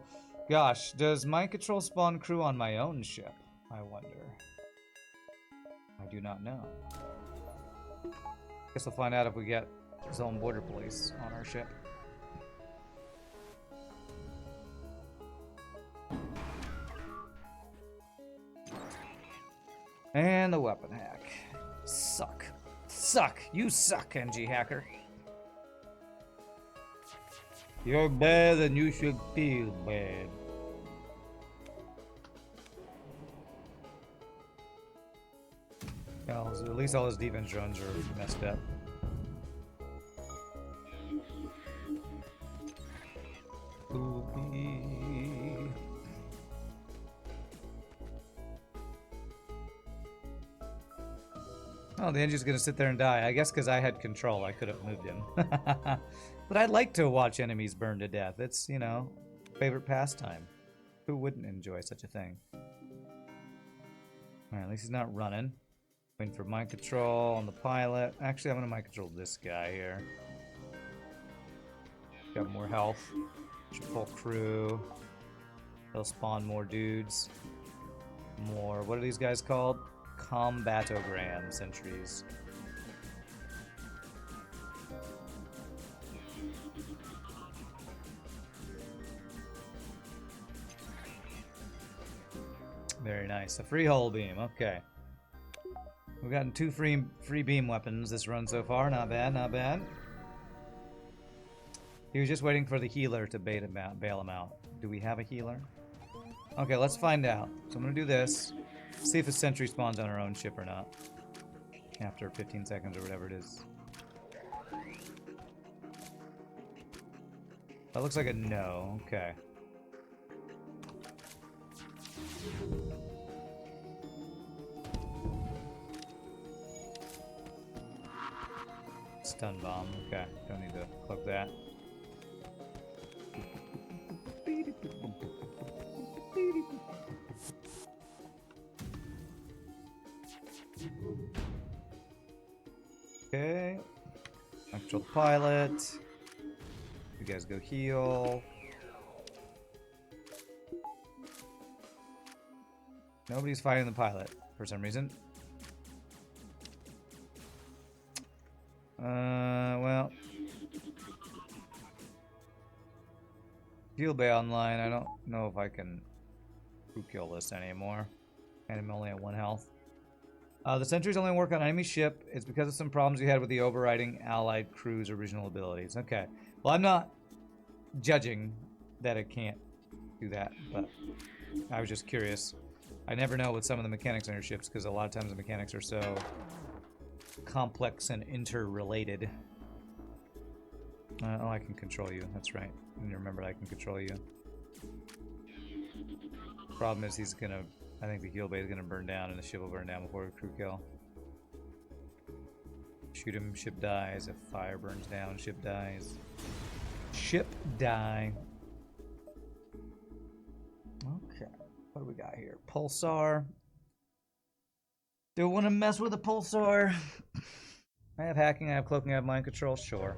Gosh, does mind control spawn crew on my own ship? I wonder. I do not know. Guess we'll find out if we get Zone Border Police on our ship. And the weapon hack. Suck. Suck. You suck, NG hacker. You're bad and you should feel bad. Well, at least all his defense drones are messed up. Ooh-wee. Oh, the engine's gonna sit there and die. I guess because I had control, I could have moved him. But I'd like to watch enemies burn to death. It's, you know, favorite pastime. Who wouldn't enjoy such a thing? Alright, at least he's not running. Waiting for mind control on the pilot. Actually, I'm gonna mind control this guy here. Got more health. Should full crew. They'll spawn more dudes. More, what are these guys called? Combatogram sentries. Very nice. A free hull beam. Okay. We've gotten 2 free beam weapons this run so far. Not bad, not bad. He was just waiting for the healer to bail him out. Do we have a healer? Okay, let's find out. So I'm gonna do this. See if a sentry spawns on our own ship or not. After 15 seconds or whatever it is. That looks like a no. Okay. Stun bomb. Okay, don't need to cloak that. Okay. Control the pilot. You guys go heal. Nobody's fighting the pilot for some reason. Well. Fuel bay online. I don't know if I can crew kill this anymore. And I'm only at 1 health. The sentries only work on enemy ship. It's because of some problems you had with the overriding allied crew's original abilities. Okay. Well, I'm not judging that it can't do that, but I was just curious. I never know with some of the mechanics on your ships because a lot of times the mechanics are so complex and interrelated. Oh, I can control you. That's right. And you remember I can control you. Problem is he's gonna... I think the heal bay is gonna burn down and the ship will burn down before the crew kill. Shoot him, ship dies. If fire burns down, ship dies. Ship die. Okay. What do we got here? Pulsar. Do I want to mess with a pulsar? I have hacking, I have cloaking, I have mind control. Sure.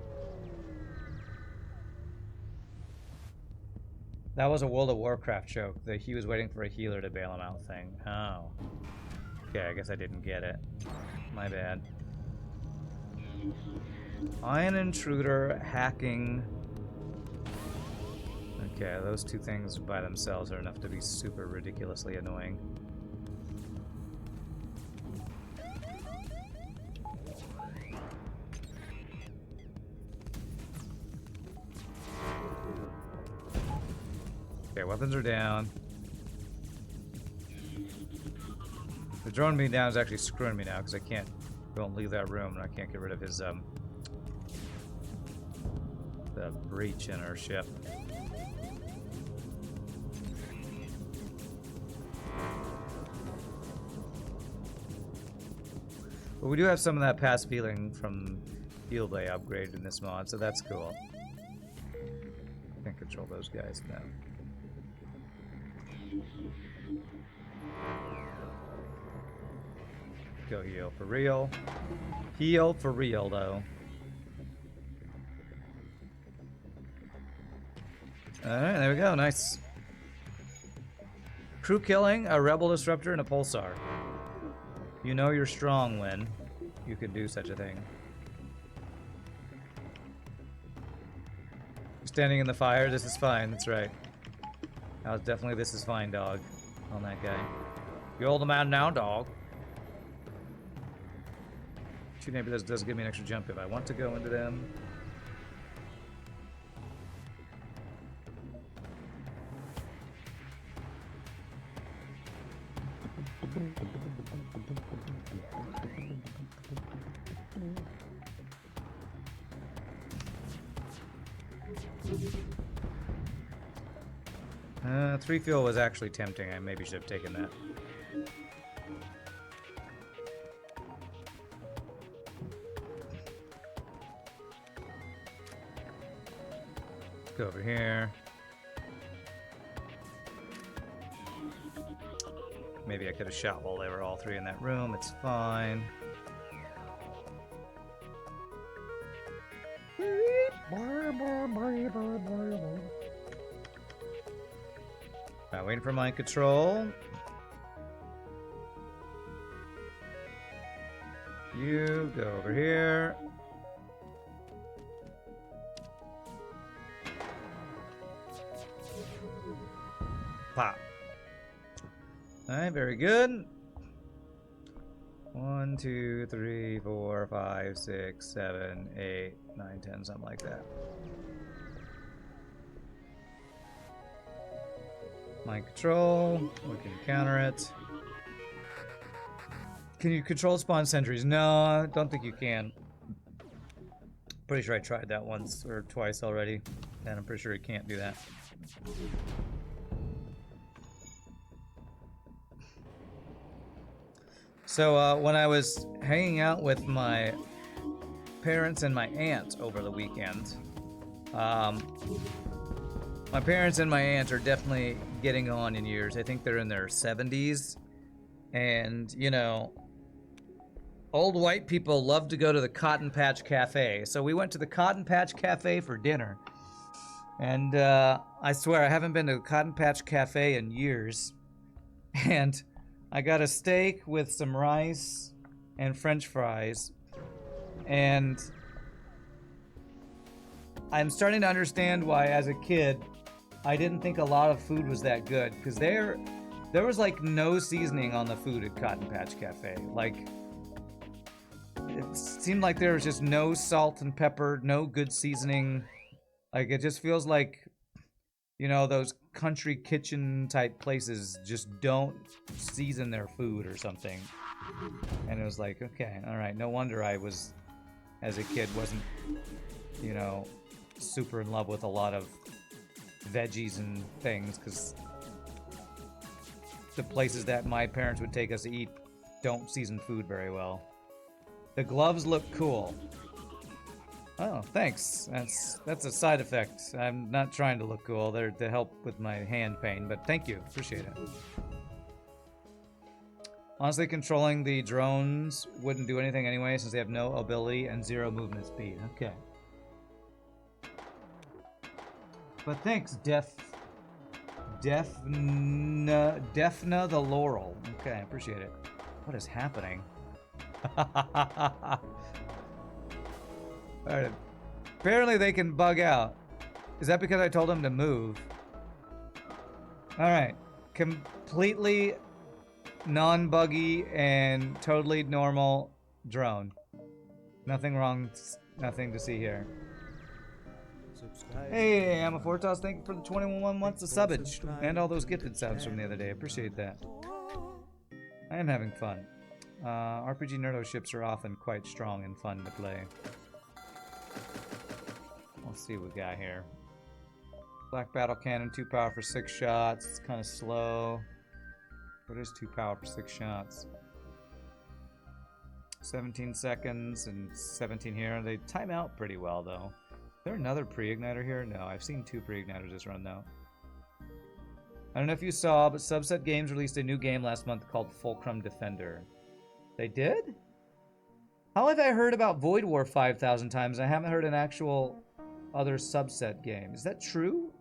That was a World of Warcraft joke. That he was waiting for a healer to bail him out thing. Oh. Okay, I guess I didn't get it. My bad. Iron intruder, hacking. Okay, those two things by themselves are enough to be super ridiculously annoying. Okay, weapons are down. The drone being down is actually screwing me now because I won't leave that room and I can't get rid of his the breach in our ship. But we do have some of that past feeling from Field Bay upgrade in this mod, so that's cool. Can't control those guys now. Go heal for real. Heal for real, though. Alright, there we go. Nice. Crew killing, a rebel disruptor, and a pulsar. You know you're strong when you can do such a thing. Standing in the fire, this is fine, that's right. That was definitely this is fine, dog, on that guy. You hold the man now, dog. Maybe this does give me an extra jump if I want to go into them. Three fuel was actually tempting. I maybe should have taken that. Let's go over here. Maybe I could have shot while they were all three in that room. It's fine. Waiting for mind control. You go over here. Pop. Alright, very good. 1, 2, 3, 4, 5, 6, 7, 8, 9, 10, something like that. Mind control. We can counter it. Can you control spawn sentries? No, I don't think you can. Pretty sure I tried that once or twice already, and I'm pretty sure you can't do that. So when I was hanging out with my parents and my aunt over the weekend, my parents and my aunt are definitely getting on in years. I think they're in their 70s. And, you know, old white people love to go to the Cotton Patch Cafe. So we went to the Cotton Patch Cafe for dinner. And I swear I haven't been to the Cotton Patch Cafe in years. And I got a steak with some rice and French fries. And I'm starting to understand why, as a kid, I didn't think a lot of food was that good, because there was like no seasoning on the food at Cotton Patch Cafe. Like, it seemed like there was just no salt and pepper, no good seasoning. Like, it just feels like, you know, those country kitchen type places just don't season their food or something. And it was like, okay, all right, no wonder I was, as a kid, wasn't, you know, super in love with a lot of veggies and things, because the places that my parents would take us to eat don't season food very well. The gloves look cool. Oh, thanks. That's a side effect. I'm not trying to look cool. They're to help with my hand pain, but thank you. Appreciate it. Honestly, controlling the drones wouldn't do anything anyway, since they have no ability and 0 movement speed. Okay. But thanks, Defna the Laurel. Okay, I appreciate it. What is happening? Alright. Apparently they can bug out. Is that because I told them to move? Alright. Completely non-buggy and totally normal drone. Nothing wrong, nothing to see here. Hey, I'm a Fortos. Thank you for the 21 months of subbage and all those gifted subs from the other day. Appreciate that. I am having fun. RPGNerdos ships are often quite strong and fun to play. Let's see what we got here. Black Battle Cannon, 2 power for 6 shots. It's kind of slow. What is 2 power for 6 shots? 17 seconds and 17 here. They time out pretty well, though. Is there another pre-igniter here? No, I've seen 2 pre-igniters this run, though. I don't know if you saw, but Subset Games released a new game last month called Fulcrum Defender. They did? How have I heard about Void War 5,000 times? I haven't heard an actual other Subset game. Is that true?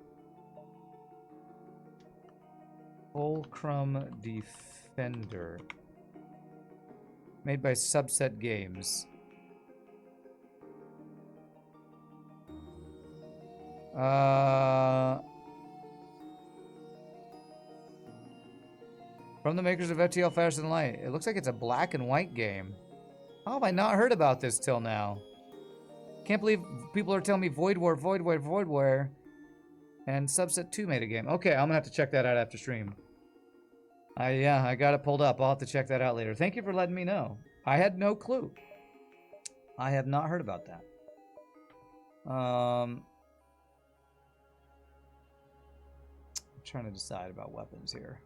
Fulcrum Defender. Made by Subset Games. From the makers of FTL Faster Than Light. It looks like it's a black and white game. How have I not heard about this till now? Can't believe people are telling me Void War, Void War, Void War. And Subset 2 made a game. Okay, I'm gonna have to check that out after stream. Yeah, I got it pulled up. I'll have to check that out later. Thank you for letting me know. I had no clue. I have not heard about that. I'm trying to decide about weapons here.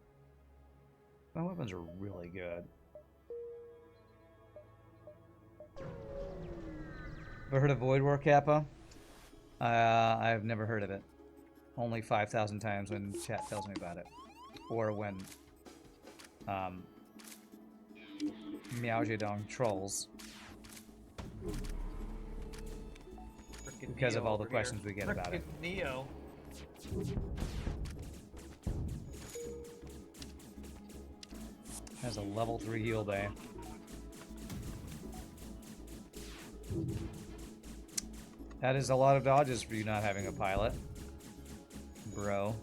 My weapons are really good. Ever heard of Void War, Kappa? I've never heard of it. Only 5,000 times when chat tells me about it. Or when Meowjedong trolls. Because of all the questions we get about it. Neo. Has a level 3 heal bay. That is a lot of dodges for you not having a pilot, bro.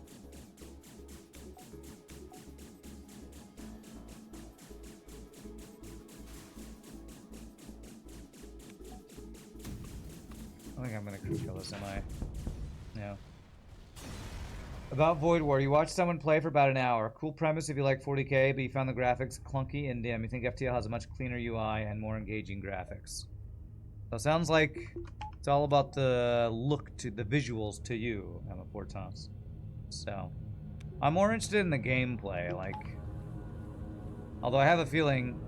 I think I'm gonna crew kill this, am I? No. About Void War, you watched someone play for about an hour. Cool premise if you like 40k, but you found the graphics clunky and dim. You think FTL has a much cleaner UI and more engaging graphics. So it sounds like it's all about the look to the visuals to you, Emma Portance. So I'm more interested in the gameplay, like, although I have a feeling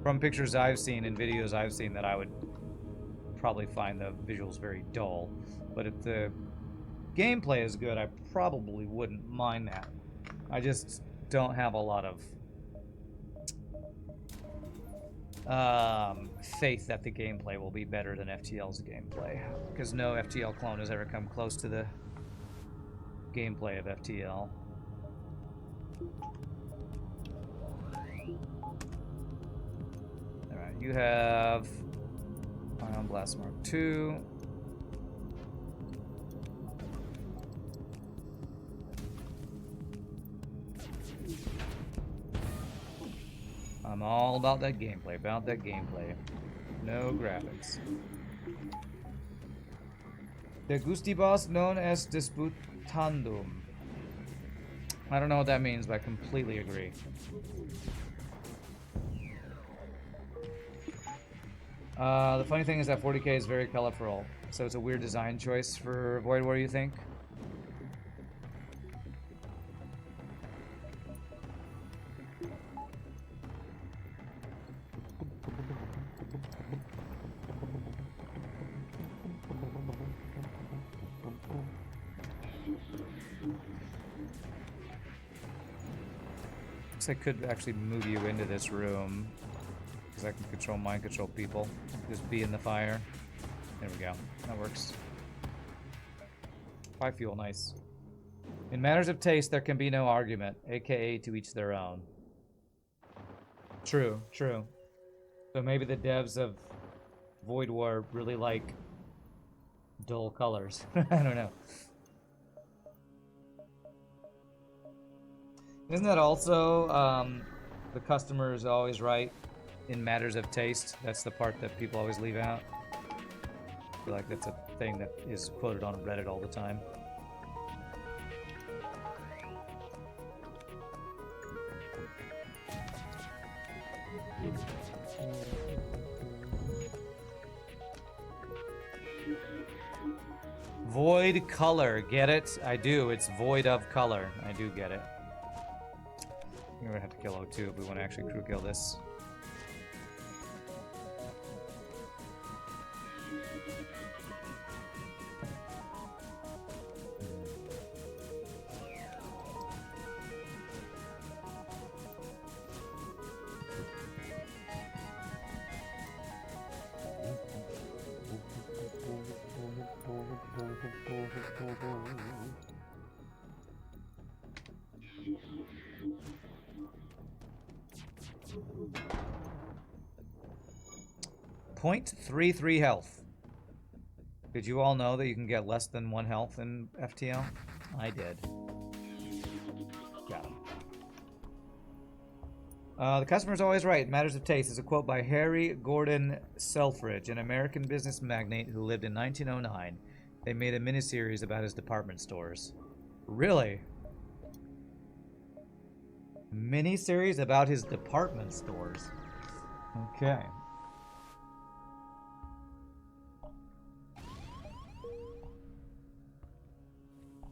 from pictures I've seen and videos I've seen that I would probably find the visuals very dull. But if the gameplay is good, I probably wouldn't mind that. I just don't have a lot of faith that the gameplay will be better than FTL's gameplay, because no FTL clone has ever come close to the gameplay of FTL. Alright, you have Ion Blast Mark II. I'm all about that gameplay, No graphics. The Gustibus known as Disputandum. I don't know what that means, but I completely agree. The funny thing is that 40k is very colorful, so it's a weird design choice for Void War, you think? I could actually move you into this room because I can mind control people. Just be in the fire. There we go. That works. 5 fuel, nice. In matters of taste, there can be no argument, aka to each their own. True, true. So maybe the devs of Void War really like dull colors. I don't know. Isn't that also the customer is always right in matters of taste? That's the part that people always leave out. I feel like that's a thing that is quoted on Reddit all the time. Void color, get it? I do. It's void of color. I do get it. We're gonna have to kill O2 if we want to actually crew kill this. 0.33 health. Did you all know that you can get less than 1 health in FTL? I did. Got him. The customer's always right. Matters of taste is a quote by Harry Gordon Selfridge, an American business magnate who lived in 1909. They made a miniseries about his department stores. Really? Miniseries about his department stores. Okay.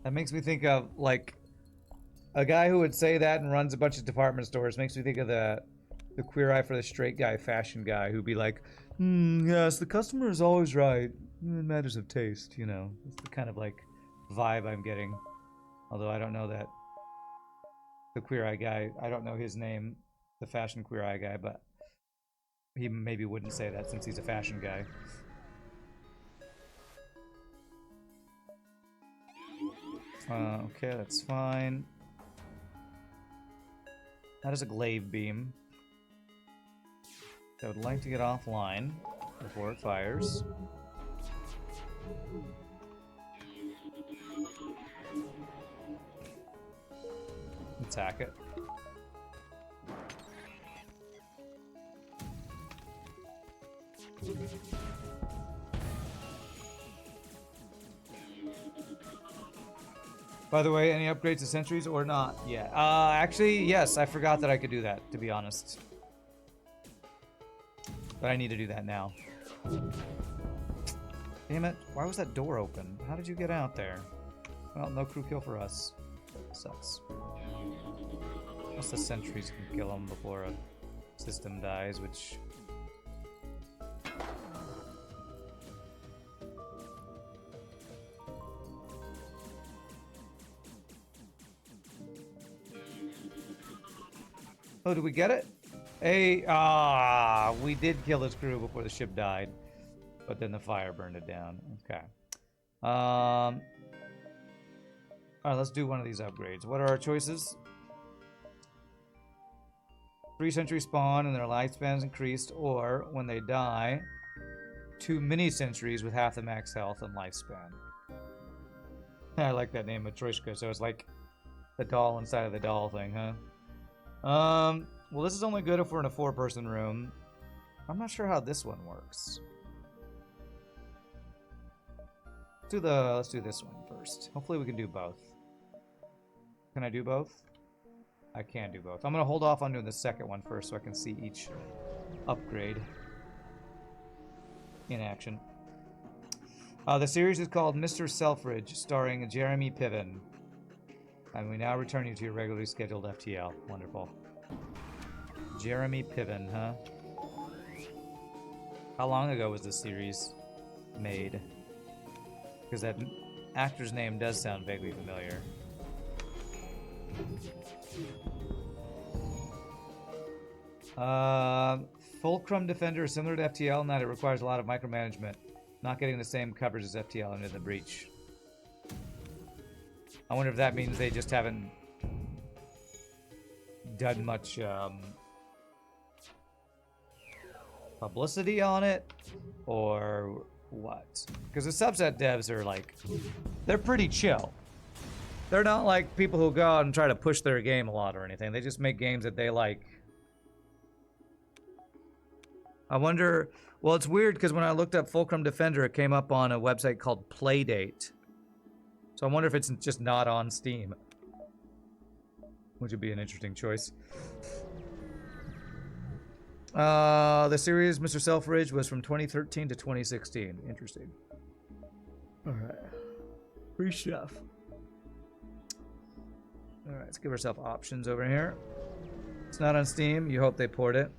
That makes me think of, like, a guy who would say that and runs a bunch of department stores. Makes me think of the Queer Eye for the Straight Guy fashion guy who'd be like, yes, the customer is always right. Matters of taste, you know. It's the kind of, like, vibe I'm getting. Although I don't know that the Queer Eye guy, I don't know his name, the fashion Queer Eye guy, but he maybe wouldn't say that since he's a fashion guy. Okay, that's fine. That is a glaive beam. I would like to get offline before it fires. Attack it. By the way, any upgrades to sentries or not? Yeah. Actually, yes. I forgot that I could do that, to be honest. But I need to do that now. Damn it. Why was that door open? How did you get out there? Well, no crew kill for us. Sucks. Unless the sentries can kill them before a system dies, which... Oh, did we get it? Hey, we did kill his crew before the ship died, but then the fire burned it down. Okay. All right, let's do one of these upgrades. What are our choices? 3 sentry spawn and their lifespans increased, or when they die, 2 mini sentries with half the max health and lifespan. I like that name, Matryoshka. So it's like the doll inside of the doll thing, huh? Well, this is only good if we're in a 4-person room. I'm not sure how this one works. Let's do this one first. Hopefully we can do both. Can I do both? I can do both. I'm gonna hold off on doing the second one first so I can see each upgrade in action. The series is called Mr. Selfridge, starring Jeremy Piven. And we now return you to your regularly scheduled FTL. Wonderful. Jeremy Piven, huh? How long ago was this series made? Because that actor's name does sound vaguely familiar. Fulcrum Defender is similar to FTL in that it requires a lot of micromanagement. Not getting the same coverage as FTL into the breach. I wonder if that means they just haven't done much publicity on it, or what? Because the subset devs are like, they're pretty chill. They're not like people who go out and try to push their game a lot or anything. They just make games that they like. I wonder, well, it's weird because when I looked up Fulcrum Defender, it came up on a website called Playdate. So I wonder if it's just not on Steam, which would be an interesting choice. The series, Mr. Selfridge, was from 2013 to 2016. Interesting. All right. Free stuff. All right, let's give ourselves options over here. It's not on Steam. You hope they port it.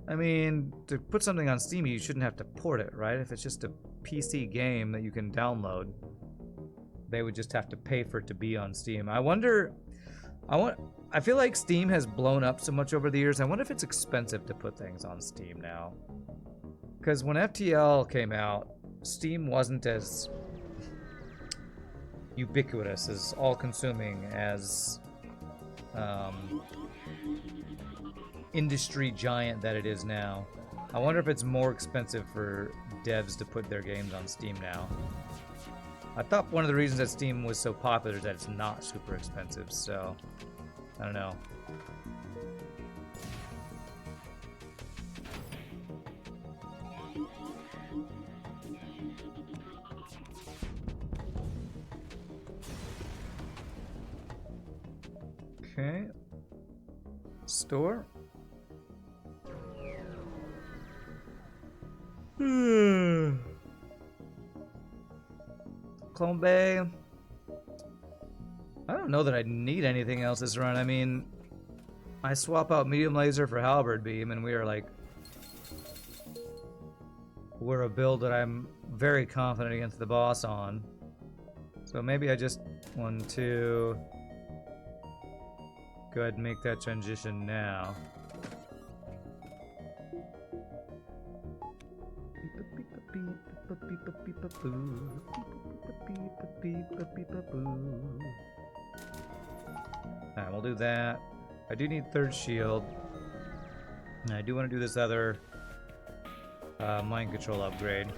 I mean, to put something on Steam, you shouldn't have to port it, right? If it's just a PC game that you can download, they would just have to pay for it to be on Steam. I feel like Steam has blown up so much over the years. I wonder if it's expensive to put things on Steam now. Because when FTL came out, Steam wasn't as ubiquitous, as all-consuming as industry giant that it is now. I wonder if it's more expensive for devs to put their games on Steam now. I thought one of the reasons that Steam was so popular is that it's not super expensive, so I don't know. Okay. Store. Clone Bay. I don't know that I need anything else this run. I mean, I swap out medium laser for halberd beam, and we are like, we're a build that I'm very confident against the boss on. So maybe I just want to go ahead and make that transition now. Alright, we'll do that. I do need third shield. And I do want to do this other mind control upgrade.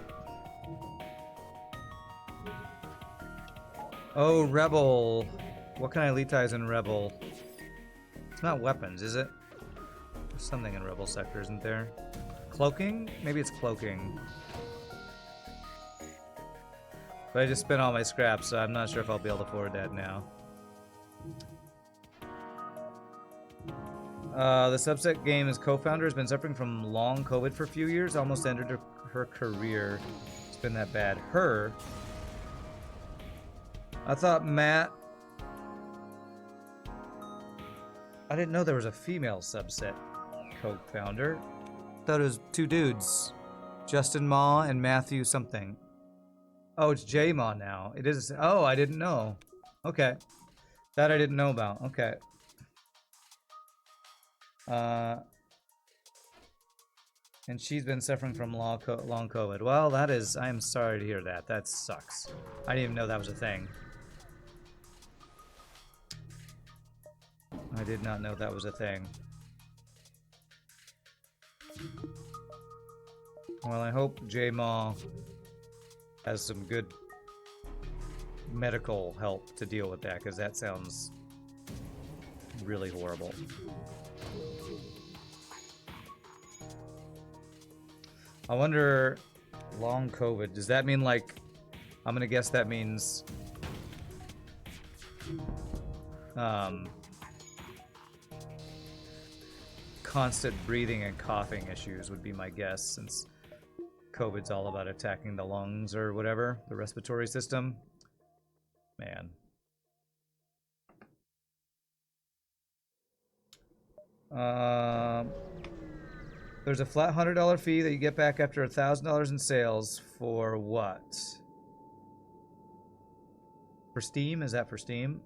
Oh, Rebel. What can I elitize in Rebel? It's not weapons, is it? There's something in Rebel sector, isn't there? Cloaking? Maybe it's cloaking. But I just spent all my scraps, so I'm not sure if I'll be able to afford that now. The subset game's co-founder has been suffering from long COVID for a few years, almost ended her career. It's been that bad. Her? I thought Matt... I didn't know there was a female subset co-founder. I thought it was two dudes. Justin Ma and Matthew something. Oh, it's J Ma now. It is... Oh, I didn't know. Okay. That I didn't know about. Okay. And she's been suffering from long COVID. Well, that is... I am sorry to hear that. That sucks. I didn't even know that was a thing. I did not know that was a thing. Well, I hope J-Ma has some good medical help to deal with that, because that sounds really horrible. I wonder, long COVID, does that mean like, I'm gonna guess that means constant breathing and coughing issues would be my guess, since COVID's all about attacking the lungs or whatever, the respiratory system. Man. There's a flat $100 fee that you get back after $1,000 in sales for what? For Steam? Is that for Steam?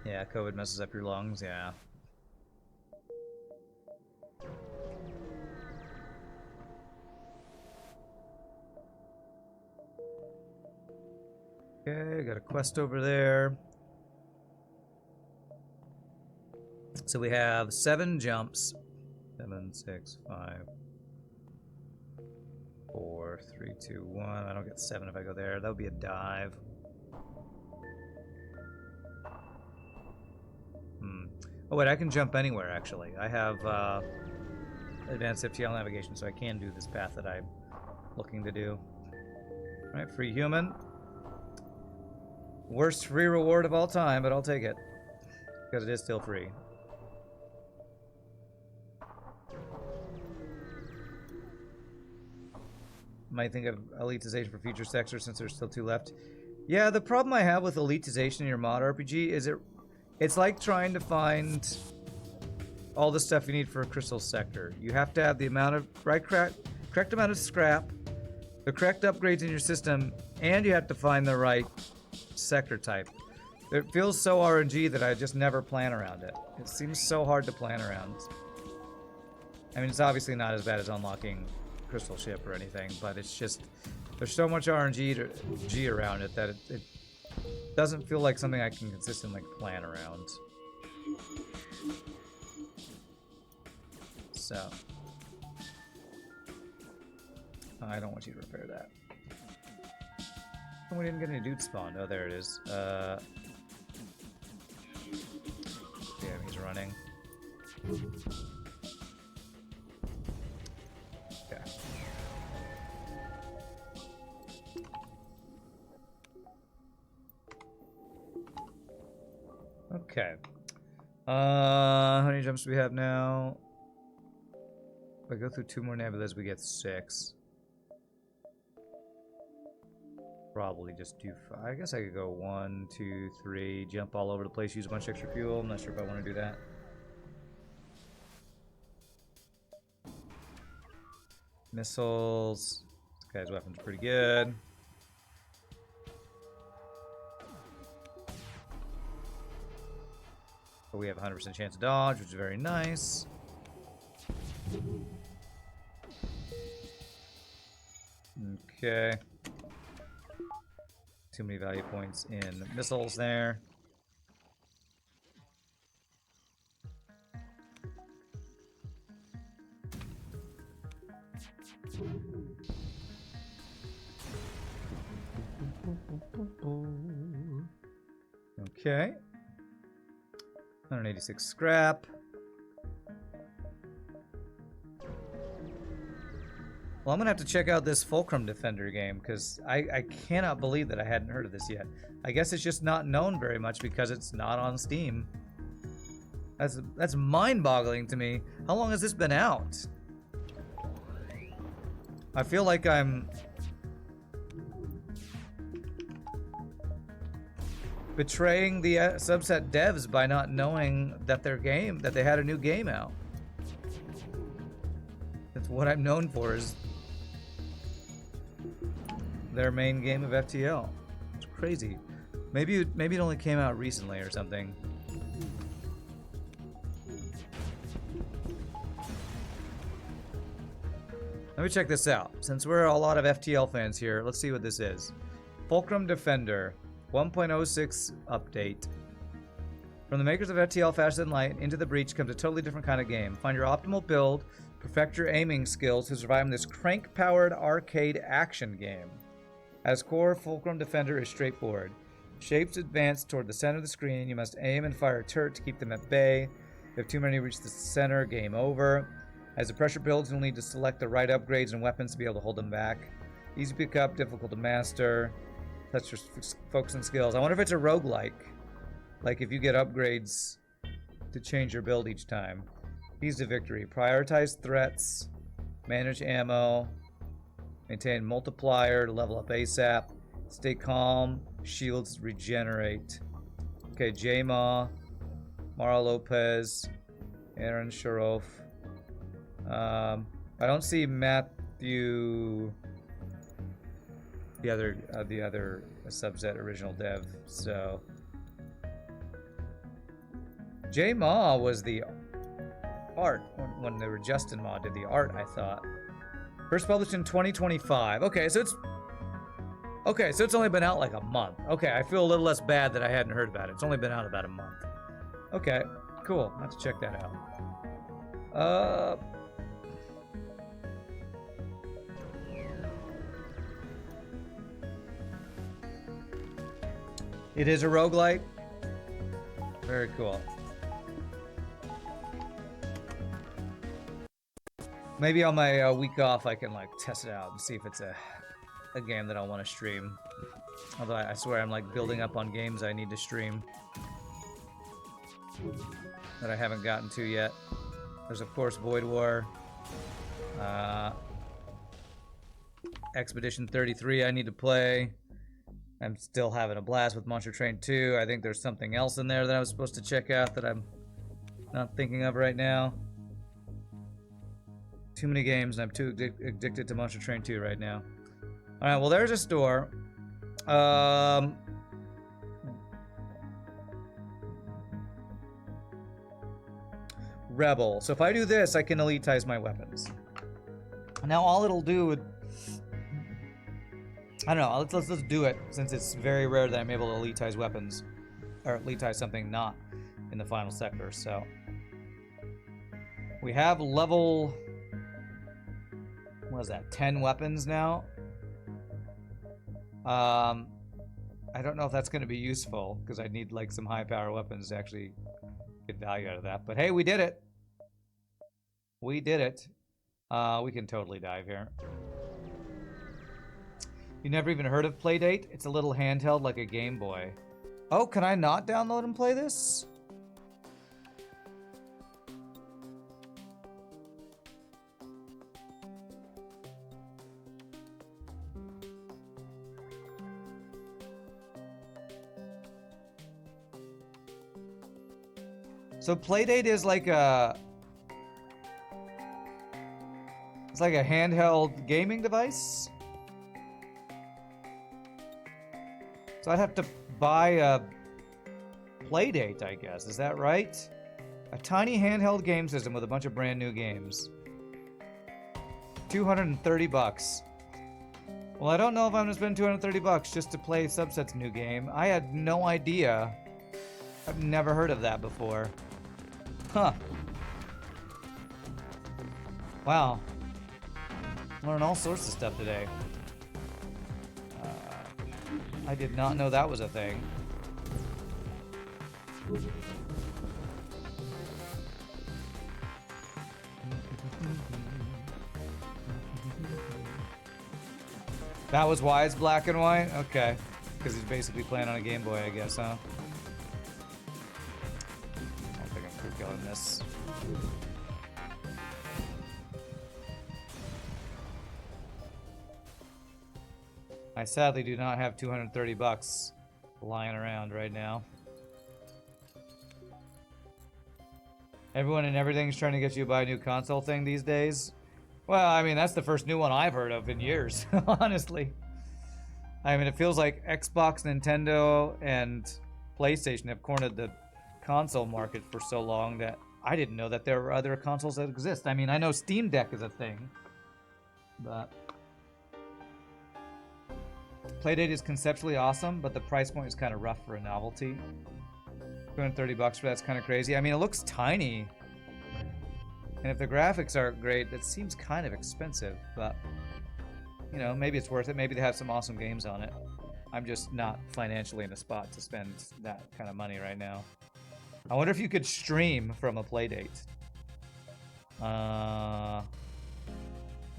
Yeah, COVID messes up your lungs, yeah. Okay, got a quest over there. So we have 7 jumps. 7, 6, 5, 4, 3, 2, 1. I don't get 7 if I go there. That would be a dive. Oh wait, I can jump anywhere actually. I have advanced FTL navigation, so I can do this path that I'm looking to do. Alright, free human. Worst free reward of all time, but I'll take it. Because it is still free. Might think of elitization for future sectors since there's still 2 left. Yeah, the problem I have with elitization in your mod RPG is it's like trying to find all the stuff you need for a crystal sector. You have to have the amount of correct amount of scrap, the correct upgrades in your system, and you have to find the right sector type. It feels so RNG that I just never plan around it. It seems so hard to plan around. I mean, it's obviously not as bad as unlocking crystal ship or anything, but it's just there's so much RNG around it that Doesn't feel like something I can consistently plan around. So. I don't want you to repair that. Oh, we didn't get any dudes spawned. Oh, there it is. Damn, he's running. Okay. Okay. How many jumps do we have now? If I go through 2 more nebulas, we get 6. Probably just do 5. I guess I could go 1, 2, 3, jump all over the place, use a bunch of extra fuel. I'm not sure if I want to do that. Missiles. This guy's weapon's pretty good. But we have a 100% chance to dodge, which is very nice. Okay. Too many value points in missiles there. Okay. 186 scrap. Well, I'm going to have to check out this Fulcrum Defender game, because I cannot believe that I hadn't heard of this yet. I guess it's just not known very much because it's not on Steam. That's mind-boggling to me. How long has this been out? I feel like I'm betraying the subset devs by not knowing that they had a new game out. That's what I'm known for, is their main game of FTL. It's crazy. Maybe it only came out recently or something. Let me check this out. Since we're a lot of FTL fans here, let's see what this is. Fulcrum Defender 1.06 update. From the makers of FTL Faster Than Light, Into the Breach comes a totally different kind of game. Find your optimal build, perfect your aiming skills to survive in this crank-powered arcade action game. At its core, Fulcrum Defender is straightforward. Shapes advance toward the center of the screen. You must aim and fire a turret to keep them at bay. If too many reach the center, game over. As the pressure builds, you'll need to select the right upgrades and weapons to be able to hold them back. Easy to pick up, difficult to master. That's just focus on skills. I wonder if it's a roguelike. Like if you get upgrades to change your build each time. Keys to victory. Prioritize threats. Manage ammo. Maintain multiplier to level up ASAP. Stay calm. Shields regenerate. Okay, J-Ma. Mara Lopez. Aaron Sharoff. I don't see Matthew, the other subset original dev. So J-Ma was the art when they were Justin Ma did the art, I thought. First published in 2025. Okay, so it's only been out like a month. Okay, I feel a little less bad that I hadn't heard about it. It's only been out about a month. Okay, cool. I'll have to check that out. It is a roguelite. Very cool. Maybe on my week off I can like test it out and see if it's a game that I want to stream. Although I swear I'm like building up on games I need to stream that I haven't gotten to yet. There's of course Void War, Expedition 33 I need to play. I'm still having a blast with Monster Train 2. I think there's something else in there that I was supposed to check out that I'm not thinking of right now. Too many games, and I'm too addicted to Monster Train 2 right now. Alright, well there's a store. Rebel. So if I do this, I can elitize my weapons. Now all it'll do would... I don't know. Let's do it, since it's very rare that I'm able to elitize weapons, or elitize something not in the final sector. So we have level, what is that, 10 weapons now. I don't know if that's going to be useful, because I need like some high power weapons to actually get value out of that. But hey, we did it. We did it. We can totally dive here. You never even heard of Playdate? It's a little handheld like a Game Boy. Oh, can I not download and play this? So Playdate is like a... It's like a handheld gaming device? So I'd have to buy a Playdate, I guess. Is that right? A tiny handheld game system with a bunch of brand new games. 230 bucks. Well, I don't know if I'm gonna spend 230 bucks just to play Subset's new game. I had no idea. I've never heard of that before. Huh. Wow. Learn all sorts of stuff today. I did not know that was a thing. That was why it's black and white? Okay. Because he's basically playing on a Game Boy, I guess, huh? I don't think I'm crew killing this. I sadly do not have 230 bucks lying around right now. Everyone and everything's trying to get you to buy a new console thing these days. Well, I mean, that's the first new one I've heard of in years, honestly. I mean, it feels like Xbox, Nintendo, and PlayStation have cornered the console market for so long that I didn't know that there were other consoles that exist. I mean, I know Steam Deck is a thing, but... Playdate is conceptually awesome, but the price point is kind of rough for a novelty. 230 bucks for that's kind of crazy. I mean, it looks tiny. And if the graphics aren't great, that seems kind of expensive, but you know, maybe it's worth it. Maybe they have some awesome games on it. I'm just not financially in a spot to spend that kind of money right now. I wonder if you could stream from a Playdate. I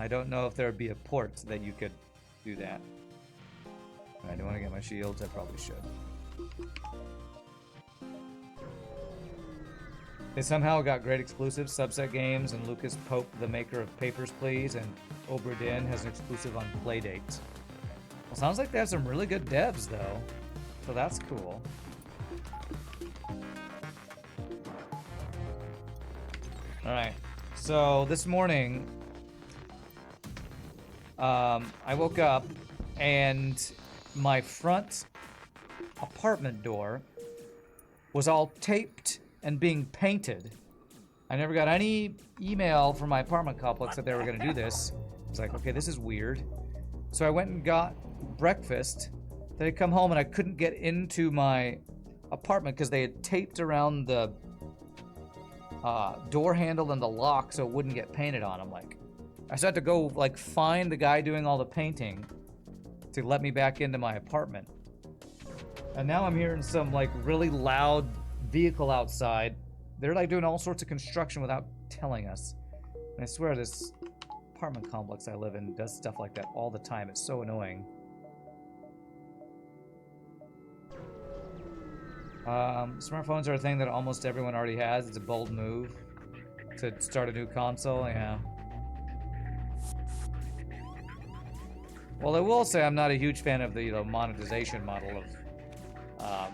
don't know if there would be a port that you could do that. I do want to get my shields. I probably should. They somehow got great exclusives, Subset Games, and Lucas Pope, the maker of Papers, Please, and Obra Dinn has an exclusive on Playdate. Well, sounds like they have some really good devs, though. So that's cool. Alright. So, this morning, I woke up, and my front apartment door was all taped and being painted. I never got any email from my apartment complex that they were going to do this. I was like, okay, this is weird. So I went and got breakfast. Then I come home and I couldn't get into my apartment because they had taped around the door handle and the lock so it wouldn't get painted on. I'm like, I still had to go like find the guy doing all the painting to let me back into my apartment. And now I'm hearing some like really loud vehicle outside. They're like doing all sorts of construction without telling us. And I swear this apartment complex I live in does stuff like that all the time. It's so annoying. Smartphones are a thing that almost everyone already has. It's a bold move to start a new console, yeah. Well, I will say I'm not a huge fan of the monetization model of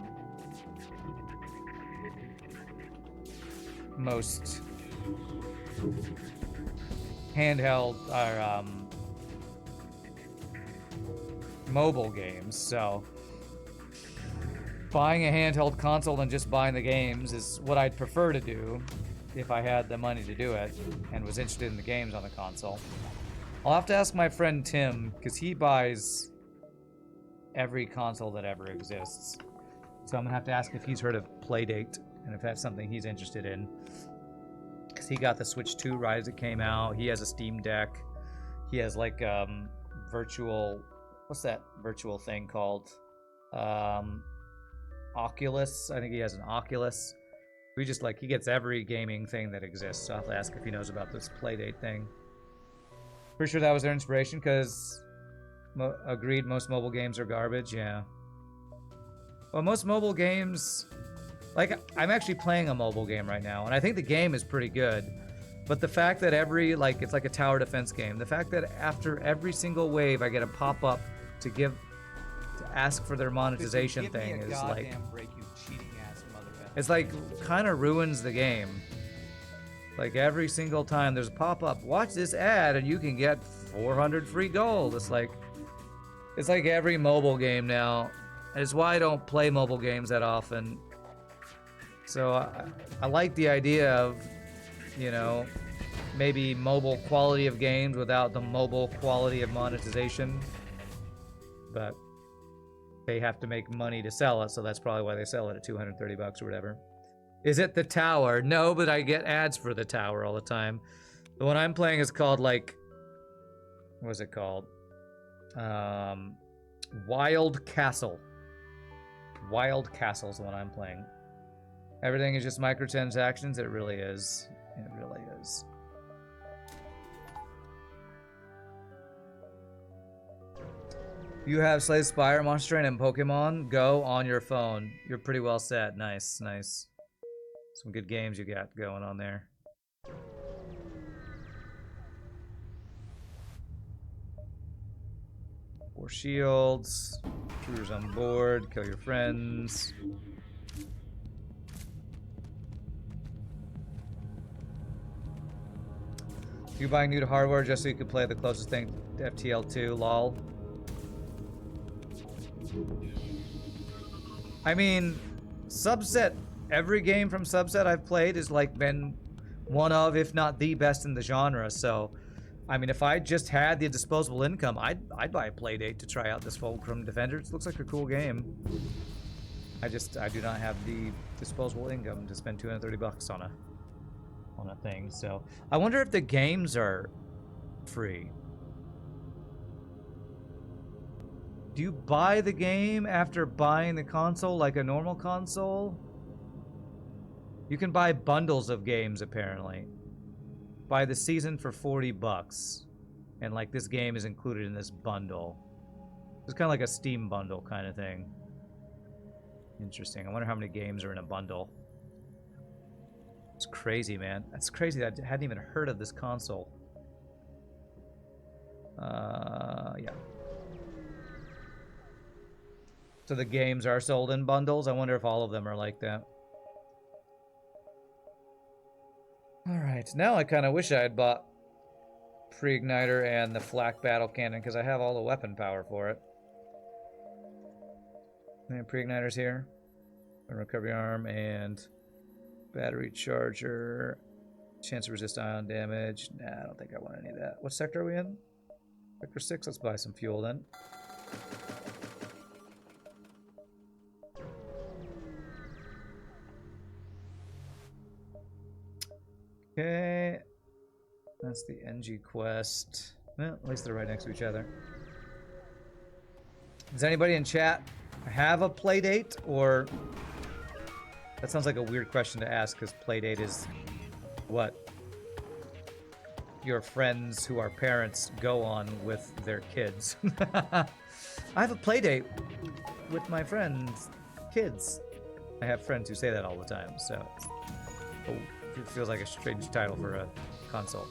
most handheld or mobile games. So buying a handheld console and just buying the games is what I'd prefer to do if I had the money to do it and was interested in the games on the console. I'll have to ask my friend Tim, because he buys every console that ever exists. So I'm gonna have to ask if he's heard of Playdate and if that's something he's interested in. Because he got the Switch 2 right as it came out. He has a Steam Deck. He has like virtual, what's that virtual thing called? Oculus. I think he has an Oculus. We just like, he gets every gaming thing that exists. So I'll have to ask if he knows about this Playdate thing. Pretty sure that was their inspiration because agreed, most mobile games are garbage. Yeah. Well, most mobile games, like I'm actually playing a mobile game right now, and I think the game is pretty good. But the fact that every, like, it's like a tower defense game. The fact that after every single wave I get a pop-up to ask for their monetization thing is like, break, you cheating ass motherfucker. it's like kind of ruins the game. Like every single time there's a pop-up, watch this ad and you can get 400 free gold. It's like every mobile game now. And it's why I don't play mobile games that often. So I like the idea of, you know, maybe mobile quality of games without the mobile quality of monetization. But they have to make money to sell it, so that's probably why they sell it at 230 bucks or whatever. Is it the tower? No, but I get ads for the tower all the time. The one I'm playing is called, like, what is it called? Wild Castle. Wild Castle's the one I'm playing. Everything is just microtransactions. It really is. It really is. You have Slay the Spire, Monster Train, and Pokemon Go on your phone. You're pretty well set. Nice, nice. Some good games you got going on there. 4 shields. Troopers on board. Kill your friends. You buying new to hardware just so you could play the closest thing to FTL 2, lol. I mean, Subset, every game from Subset I've played has like been one of, if not the best in the genre. So, I mean, if I just had the disposable income, I'd buy a Playdate to try out this Fulcrum Defenders. It looks like a cool game. I do not have the disposable income to spend 230 bucks on a thing. So, I wonder if the games are free. Do you buy the game after buying the console like a normal console? You can buy bundles of games, apparently. Buy the season for 40 bucks. And, like, this game is included in this bundle. It's kind of like a Steam bundle kind of thing. Interesting. I wonder how many games are in a bundle. It's crazy, man. That's crazy that I hadn't even heard of this console. Yeah. So the games are sold in bundles? I wonder if all of them are like that. Alright, now I kind of wish I had bought Pre-Igniter and the Flak Battle Cannon, because I have all the weapon power for it. And Pre-Igniter's here. And Recovery Arm and Battery Charger. Chance to resist ion damage. Nah, I don't think I want any of that. What sector are we in? Sector 6? Let's buy some fuel then. Okay, that's the NG quest. Well, at least they're right next to each other. Does anybody in chat have a Playdate, or... That sounds like a weird question to ask, because Playdate is what your friends who are parents go on with their kids. I have a Playdate with my friends' kids. I have friends who say that all the time, so... Oh. It feels like a strange title for a console.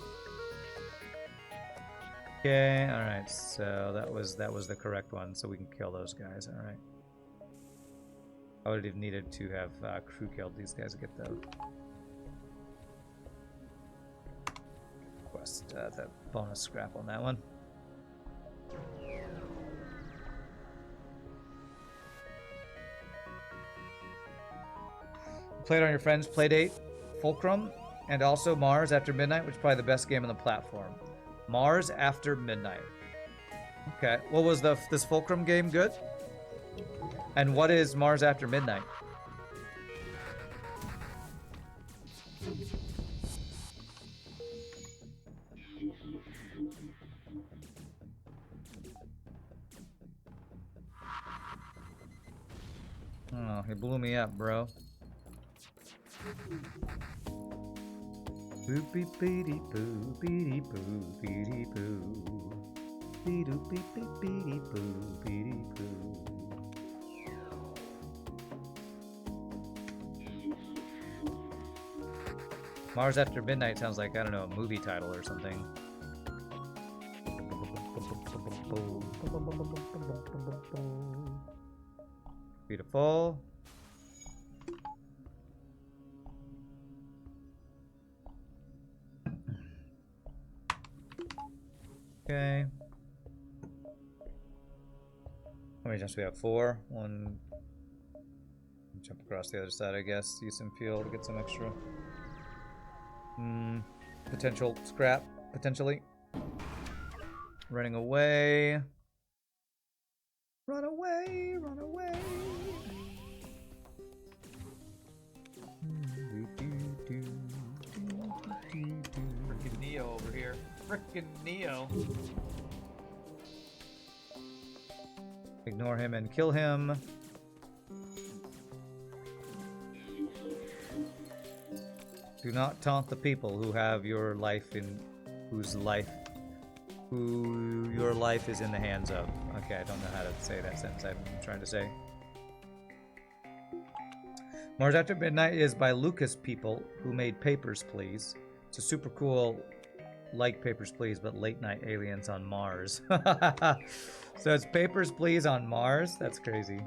Okay, alright, so that was the correct one, so we can kill those guys, alright. I would have needed to have crew killed these guys to get the quest, the bonus scrap on that one. Play it on your friend's Playdate. Fulcrum, and also Mars After Midnight, which is probably the best game on the platform. Mars After Midnight. Okay, what was this Fulcrum game good? And what is Mars after midnight? Oh, he blew me up, bro. Boopy beady boo beady boo beady boo. Beady beady beady boo beady boo. Mars After Midnight sounds like, I don't know, a movie title or something. Beautiful. Okay. How many jumps do we have? 4. 1. Jump across the other side, I guess. Use some fuel to get some extra. Potential scrap, potentially. Running away. Run away, run away. Frickin' Neo over here. Frickin' Neo. Ignore him and kill him. Do not taunt the people who have your life in who your life is in the hands of. Okay, I don't know how to say that sentence I'm trying to say. Mars After Midnight is by Lucas people who made Papers, Please. It's a super cool, like Papers, Please, but late night aliens on Mars. So it's Papers, Please on Mars? That's crazy.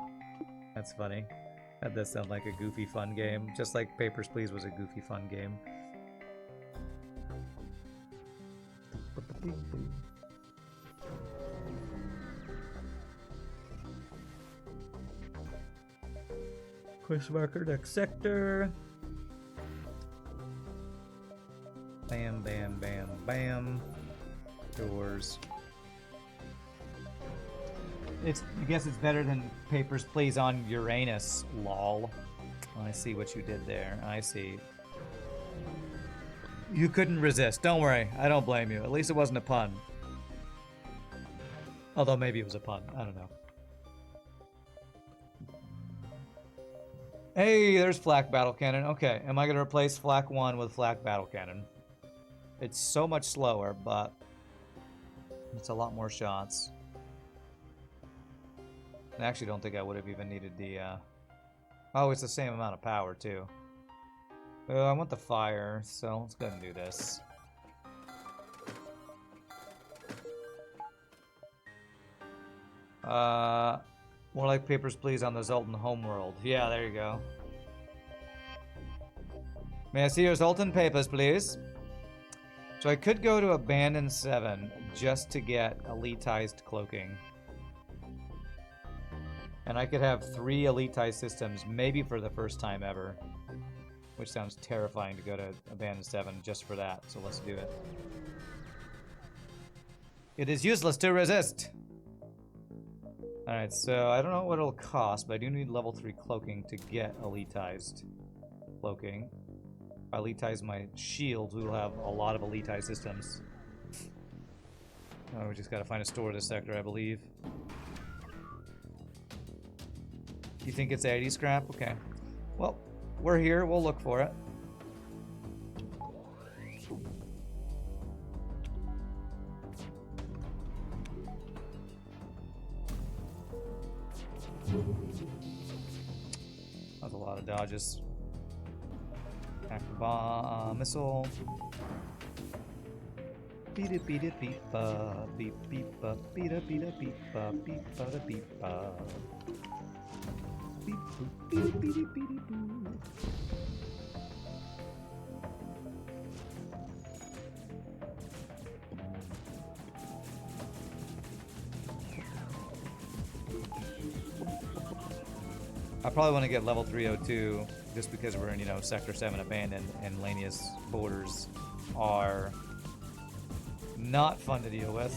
That's funny. That does sound like a goofy fun game, just like Papers, Please was a goofy fun game. Quest marker, next sector. Bam, bam, bam, bam. Doors. I guess it's better than Papers, Please on Uranus, lol. I see what you did there. I see. You couldn't resist. Don't worry. I don't blame you. At least it wasn't a pun. Although maybe it was a pun. I don't know. Hey, there's Flak Battle Cannon. Okay, am I going to replace Flak 1 with Flak Battle Cannon? It's so much slower, but it's a lot more shots. I actually don't think I would have even needed the, Oh, it's the same amount of power, too. I want the fire, so let's go ahead and do this. More like Papers, Please on the Zoltan homeworld. Yeah, there you go. May I see your Zoltan papers, please? So I could go to Abandon 7 just to get elitized cloaking. And I could have 3 elitized systems, maybe for the first time ever. Which sounds terrifying to go to Abandon 7 just for that, so let's do it. It is useless to resist! Alright, so I don't know what it'll cost, but I do need level 3 cloaking to get elitized cloaking. If I elitize my shield, we will have a lot of elitized systems. Oh, we just gotta find a store this sector, I believe. You think it's 80 scrap? Okay. Well, we're here. We'll look for it. That's a lot of dodges. Active bomb, missile. Beat it, beat it, beep ba, beep beep ba, beat it, beep ba, beep ba, beep ba. Beep boop, beep beep beep beep boo. I probably want to get level 302 just because we're in, you know, Sector 7 abandoned and Lania's borders are not fun to deal with.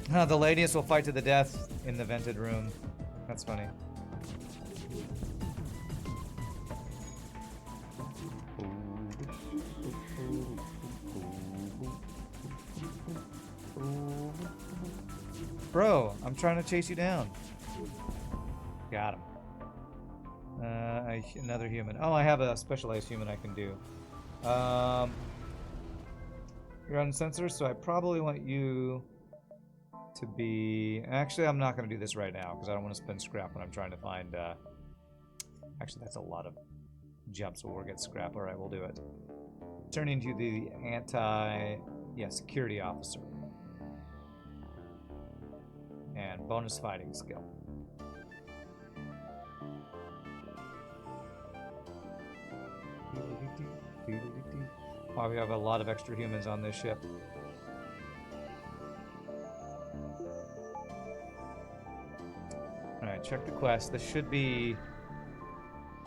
The Lanius will fight to the death in the vented room. That's funny. Bro, I'm trying to chase you down. Got him. Another human. Oh, I have a specialized human I can do. You're on sensors, so I probably want you to be... Actually, I'm not going to do this right now, because I don't want to spend scrap when I'm trying to find... Actually, that's a lot of jumps, so we'll get scrap. Alright, we'll do it. Turning to the security officer. And bonus fighting skill. Oh, we have a lot of extra humans on this ship. Alright, check the quest. This should be...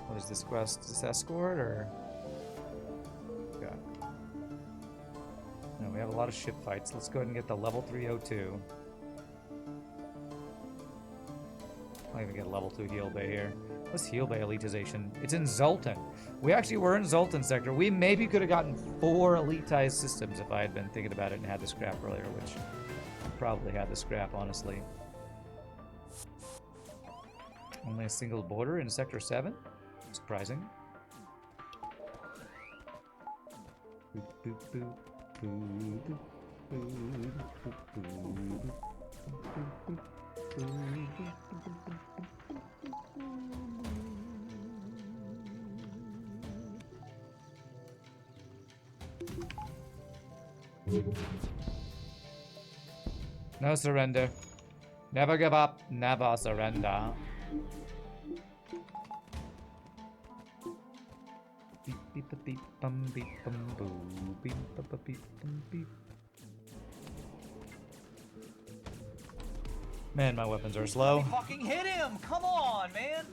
What is this quest? Is this escort, or... Okay. No, we have a lot of ship fights. Let's go ahead and get the level 302. I'll even get a level 2 heal bay here. What's heal bay elitization? It's in Zoltan. We actually were in Zoltan sector. We maybe could have gotten 4 elitized systems if I had been thinking about it and had the scrap earlier, which I probably had the scrap, honestly. Only a single border in sector 7? Surprising. No surrender. Never give up. Never surrender. Beep beep beep bum beep bum boo beep beep bum beep. Man, my weapons are slow. Fucking hit him! Come on, man!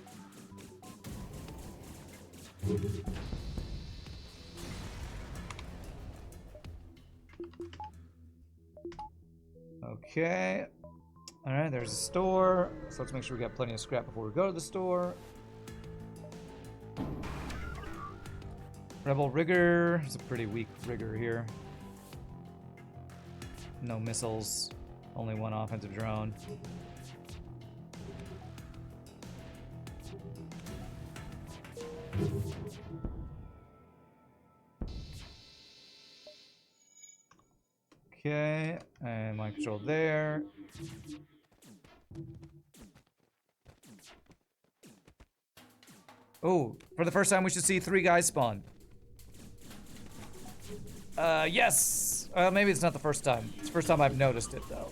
Okay. Alright, there's a store. So let's make sure we got plenty of scrap before we go to the store. Rebel rigger. It's a pretty weak rigger here. No missiles. Only one offensive drone. Okay, and mind control there. Oh, for the first time we should see 3 guys spawn. Yes! Maybe it's not the first time. It's the first time I've noticed it, though.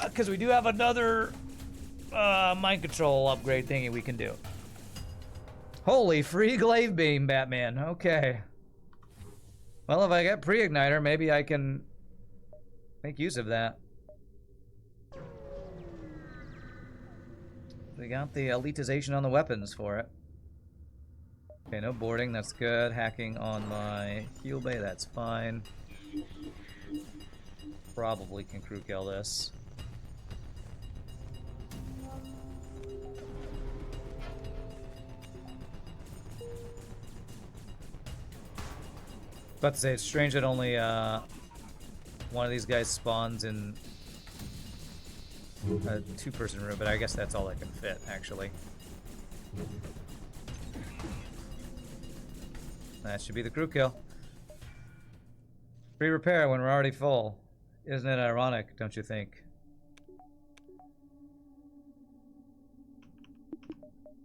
Because we do have another mind control upgrade thingy we can do. Holy free glaive beam, Batman. Okay. Well, if I get pre-igniter, maybe I can make use of that. We got the elitization on the weapons for it. Okay, no boarding, that's good. Hacking on my heal bay, that's fine. Probably can crew kill this. About to say, it's strange that only one of these guys spawns in a 2-person room, but I guess that's all that can fit, actually. That should be the crew kill. Free repair when we're already full. Isn't it ironic, don't you think?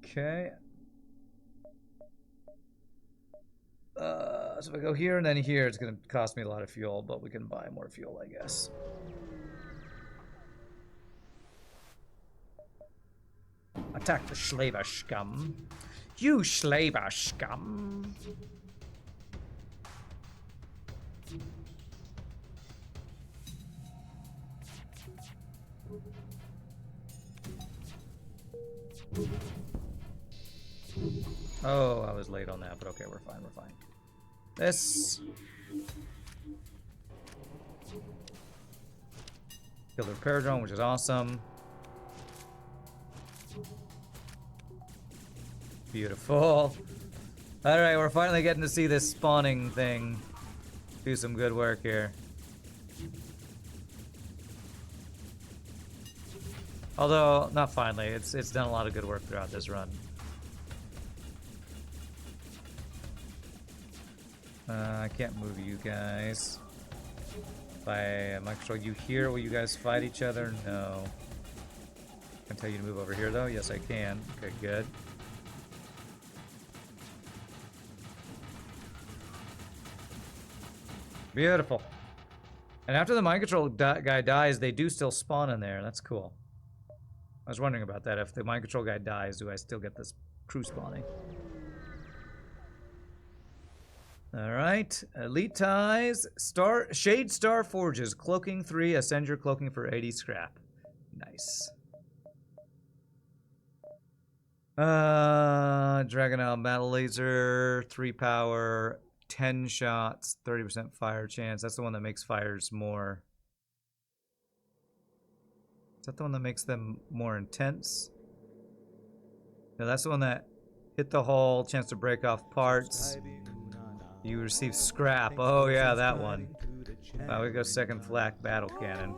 Okay. So if I go here and then here, it's going to cost me a lot of fuel, but we can buy more fuel, I guess. Attack the slaver scum. You slaver scum. Oh, I was late on that, but okay, we're fine, we're fine. This. Kill the repair drone, which is awesome. Beautiful. Alright, we're finally getting to see this spawning thing do some good work here. Although, not finally, it's done a lot of good work throughout this run. I can't move you guys. If I control you here, will you guys fight each other? No. Can I tell you to move over here though? Yes, I can. Okay, good. Beautiful. And after the mind control guy dies, they do still spawn in there. That's cool. I was wondering about that. If the mind control guy dies, do I still get this crew spawning? Alright. Elite ties. Shade Star Forges. Cloaking 3. Ascend your cloaking for 80 scrap. Nice. Dragonile Battle Laser. 3 power. 10 shots. 30% fire chance. That's the one that makes fires more... Is that the one that makes them more intense? No, that's the one that hit the hull, chance to break off parts. You receive scrap. Oh yeah, that one. Wow, we go second flak battle cannon.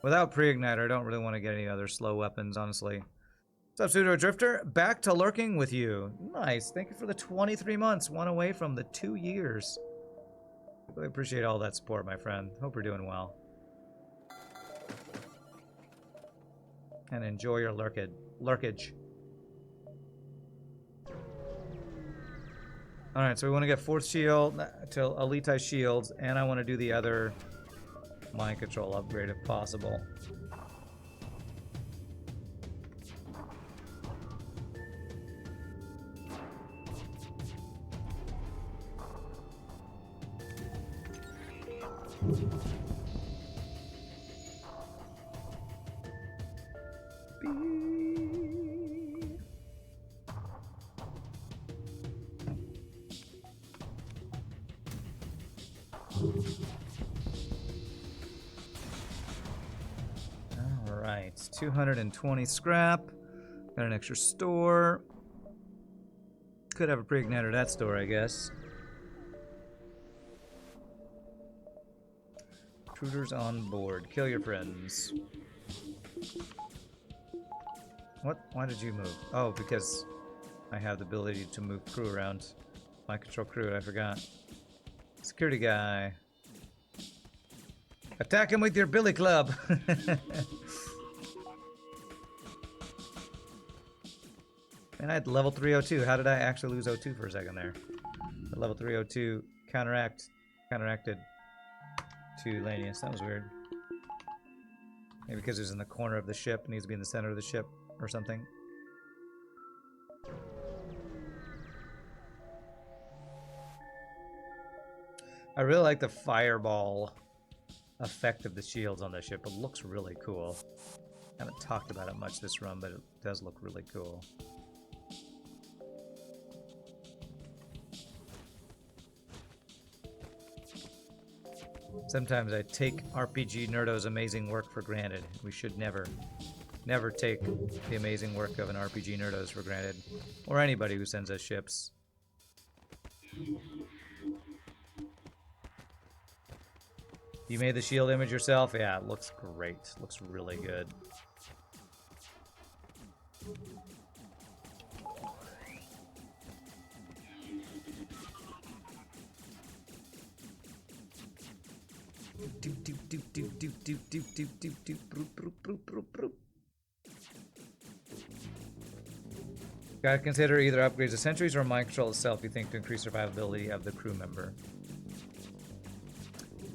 Without pre-igniter, I don't really want to get any other slow weapons, honestly. What's up, Pseudo Drifter? Back to lurking with you. Nice. Thank you for the 23 months. One away from the 2 years. Really appreciate all that support, my friend. Hope you're doing well. And enjoy your lurkage. Alright, so we want to get 4th shield to elite shields, and I want to do the other mind control upgrade if possible. Alright, 220 scrap. Got an extra store. Could have a pre-igniter at that store, I guess. Intruders on board. Kill your friends. What? Why did you move? Oh, because I have the ability to move crew around. My control crew, I forgot. Security guy. Attack him with your billy club! And I had level 302. How did I actually lose O2 for a second there? The level 302 counteracted to Lanius. That was weird. Maybe because he's in the corner of the ship and needs to be in the center of the ship or something. I really like the fireball effect of the shields on the ship. It looks really cool. I haven't talked about it much this run, but it does look really cool. Sometimes I take RPGNerdos' amazing work for granted. We should never take the amazing work of an RPGNerdos for granted. Or anybody who sends us ships. You made the shield image yourself? Yeah, it looks great. Looks really good. Gotta consider either upgrades to sentries or mind control itself, you think, to increase survivability of the crew member.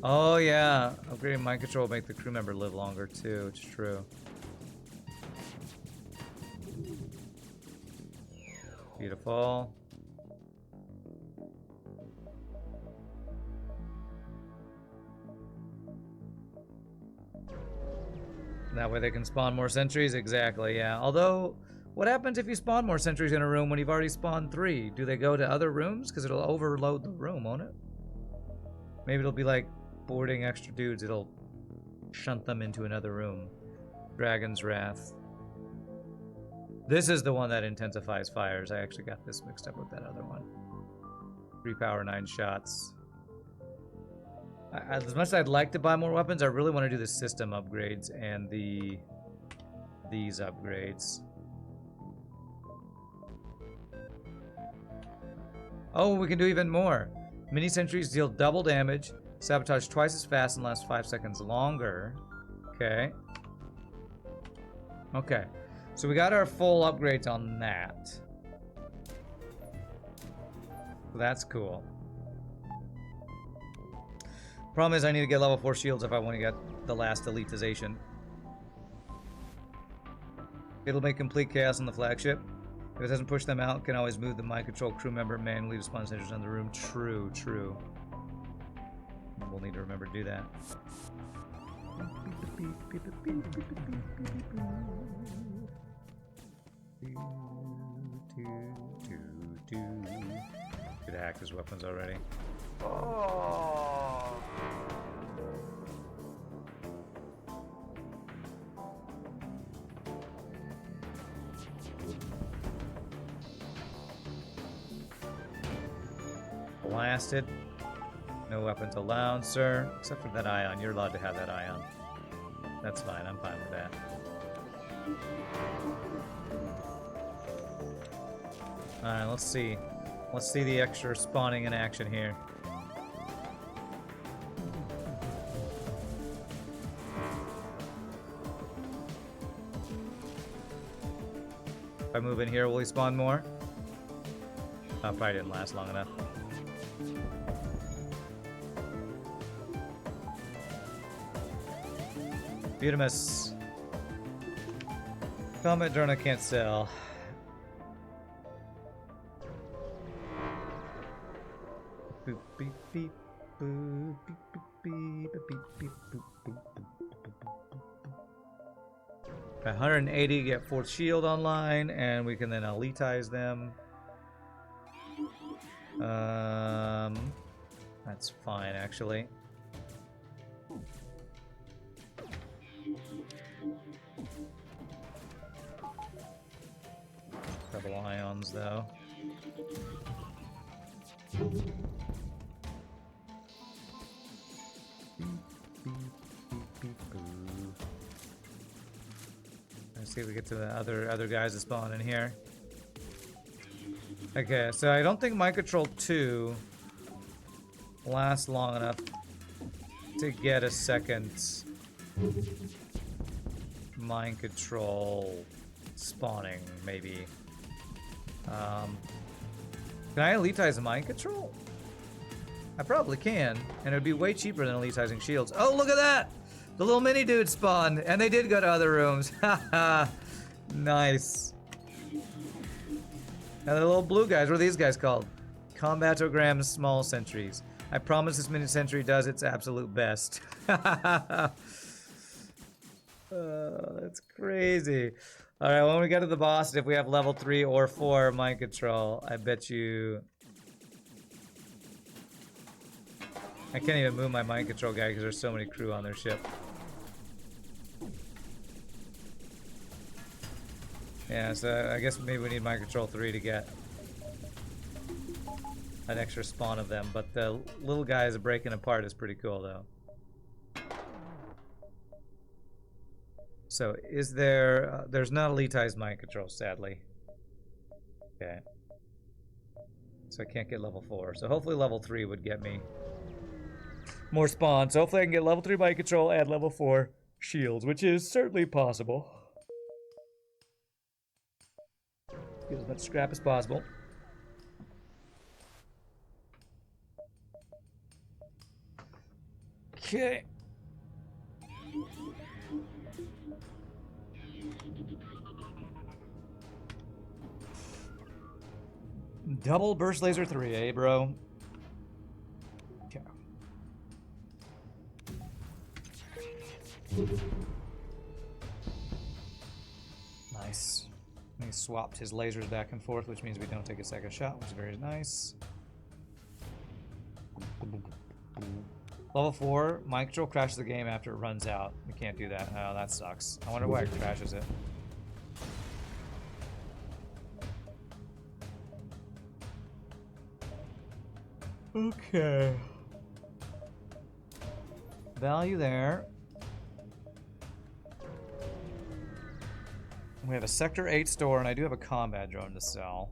Oh yeah, upgrading mind control will make the crew member live longer too, it's true. Beautiful. That way they can spawn more sentries? Exactly, yeah. Although, what happens if you spawn more sentries in a room when you've already spawned 3? Do they go to other rooms? Because it'll overload the room, won't it? Maybe it'll be like boarding extra dudes. It'll shunt them into another room. Dragon's Wrath. This is the one that intensifies fires. I actually got this mixed up with that other one. 3 power, 9 shots. As much as I'd like to buy more weapons, I really want to do the system upgrades and these upgrades. Oh, we can do even more. Mini sentries deal double damage, sabotage twice as fast, and last 5 seconds longer. Okay. Okay. So we got our full upgrades on that. That's cool. Problem is I need to get level 4 shields if I want to get the last elitization. It'll make complete chaos on the flagship. If it doesn't push them out, can always move the mind control crew member manually to spawn sentries in the room. True, true. We'll need to remember to do that. Could hack his weapons already. Oh. Blasted. No weapons allowed, sir. Except for that ion. You're allowed to have that ion. That's fine. I'm fine with that. Alright, let's see. Let's see the extra spawning in action here. If I move in here, will he spawn more? Oh, probably didn't last long enough. Butamus. Combat drone I can't sell. Boop, beep, beep, boop, beep, beep, beep, beep, beep, boop, boop, boop, boop. 180 get 4th shield online, and we can then elitize them. That's fine actually. Double ions though. Let's see if we get to the other guys that spawn in here. Okay, so I don't think Mind Control 2 lasts long enough to get a second Mind Control spawning, maybe. Can I elitize Mind Control? I probably can, and it would be way cheaper than elitizing shields. Oh, look at that! The little mini dudes spawned, and they did go to other rooms. Haha, nice. And the little blue guys, what are these guys called? Combatograms small sentries. I promise this mini sentry does its absolute best. That's crazy. Alright, when we get to the boss, if we have level 3 or 4 mind control, I bet you... I can't even move my mind control guy because there's so many crew on their ship. Yeah, so I guess maybe we need mind control 3 to get an extra spawn of them, but the little guys breaking apart is pretty cool though. So is there, there's not elitized mind control sadly. Okay. So I can't get level 4, so hopefully level 3 would get me more spawns. So hopefully I can get level 3 mind control and level 4 shields, which is certainly possible. Get as much scrap as possible. Okay. Double burst laser 3, eh, bro? Okay. Nice. He swapped his lasers back and forth, which means we don't take a second shot, which is very nice. Level 4, mind control crashes the game after it runs out. We can't do that. Oh, that sucks. I wonder why it crashes it. Okay. Value there. We have a Sector 8 store, and I do have a combat drone to sell.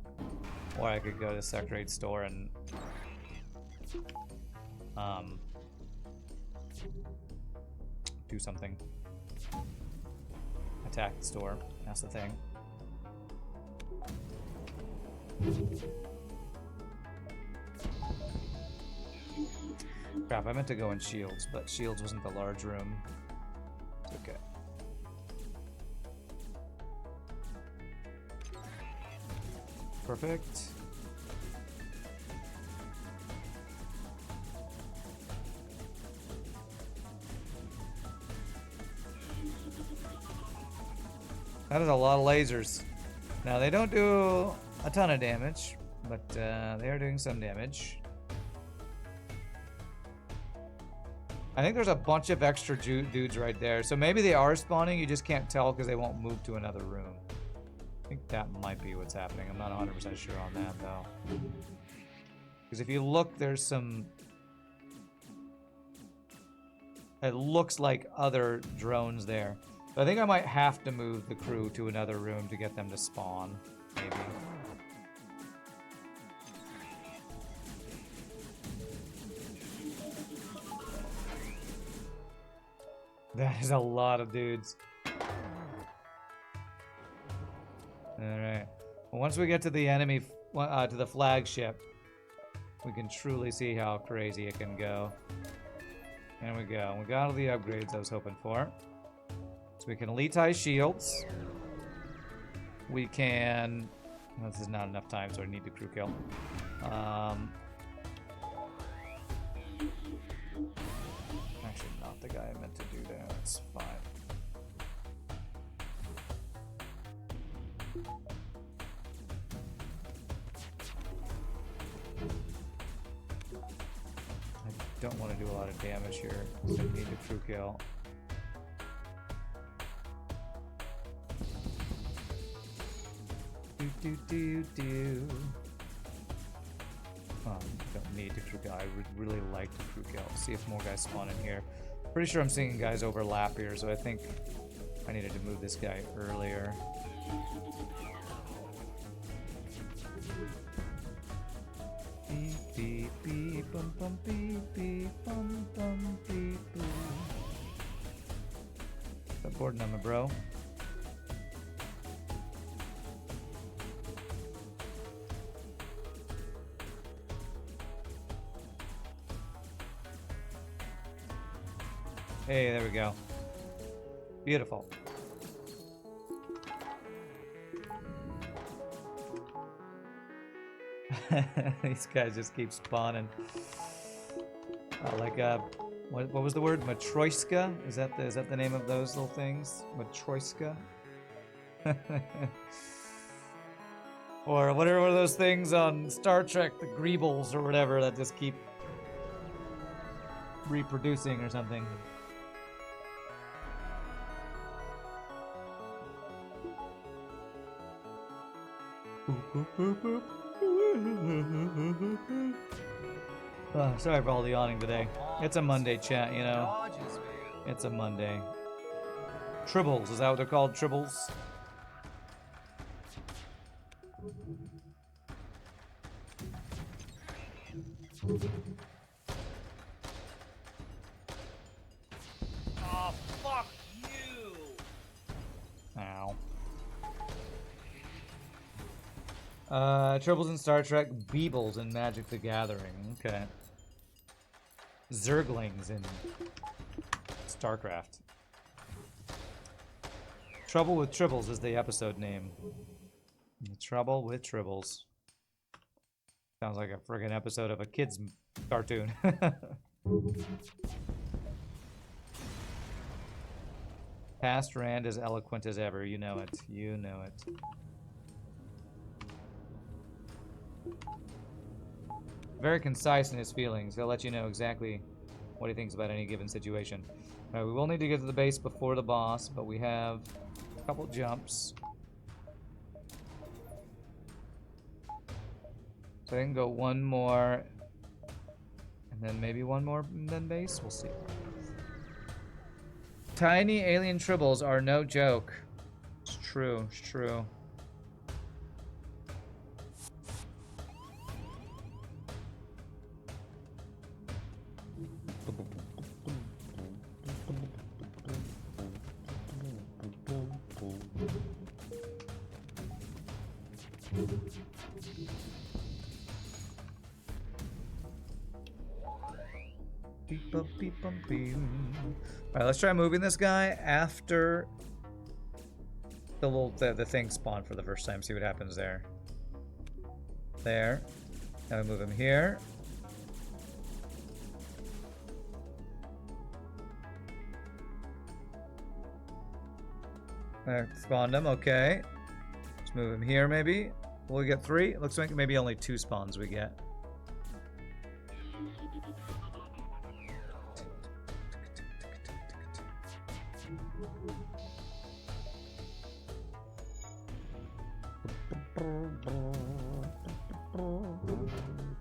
Or I could go to Sector 8 store and do something. Attack the store. That's the thing. Crap, I meant to go in Shields, but Shields wasn't the large room. It's okay. Perfect. That is a lot of lasers. Now, they don't do a ton of damage, but they are doing some damage. I think there's a bunch of extra dudes right there. So maybe they are spawning, you just can't tell because they won't move to another room. I think that might be what's happening. I'm not 100% sure on that, though. Because if you look, there's some... It looks like other drones there. But I think I might have to move the crew to another room to get them to spawn, maybe. That is a lot of dudes. Alright. Well, once we get to the enemy, to the flagship, we can truly see how crazy it can go. There we go. We got all the upgrades I was hoping for. So we can elitize shields. We can... Well, this is not enough time, so I need to crew kill. Actually, not the guy I meant to do there. That's fine. I don't want to do a lot of damage here, so I need to crew kill. Don't need to crew kill. I would really like to crew kill. See if more guys spawn in here. Pretty sure I'm seeing guys overlap here, so I think I needed to move this guy earlier. Beep beep beep bum bum beep beep bum bum beep boop. That board number, bro. Hey, there we go. Beautiful. These guys just keep spawning. What was the word? Matryoshka? Is that the name of those little things? Matryoshka? Or what are those things on Star Trek, the Greebles or whatever, that just keep reproducing or something? Oh, sorry for all the yawning today. It's a Monday, chat, you know. It's a Monday. Tribbles, is that what they're called? Tribbles? Oh, fuck you! Ow. Tribbles in Star Trek, Beebles in Magic the Gathering. Okay. Zerglings in StarCraft. Trouble with Tribbles is the episode name. Trouble with Tribbles. Sounds like a friggin' episode of a kid's cartoon. Past Rand as eloquent as ever. You know it. You know it. Very concise in his feelings. He'll let you know exactly what he thinks about any given situation. Alright, we will need to get to the base before the boss, but we have a couple jumps. So I can go one more then maybe one more then base. We'll see. Tiny alien tribbles are no joke. It's true. It's true. Alright, let's try moving this guy after the thing spawned for the first time. See what happens there. There. Now we move him here. There, spawned him, okay. Let's move him here maybe. We'll get 3. Looks like maybe only 2 spawns we get.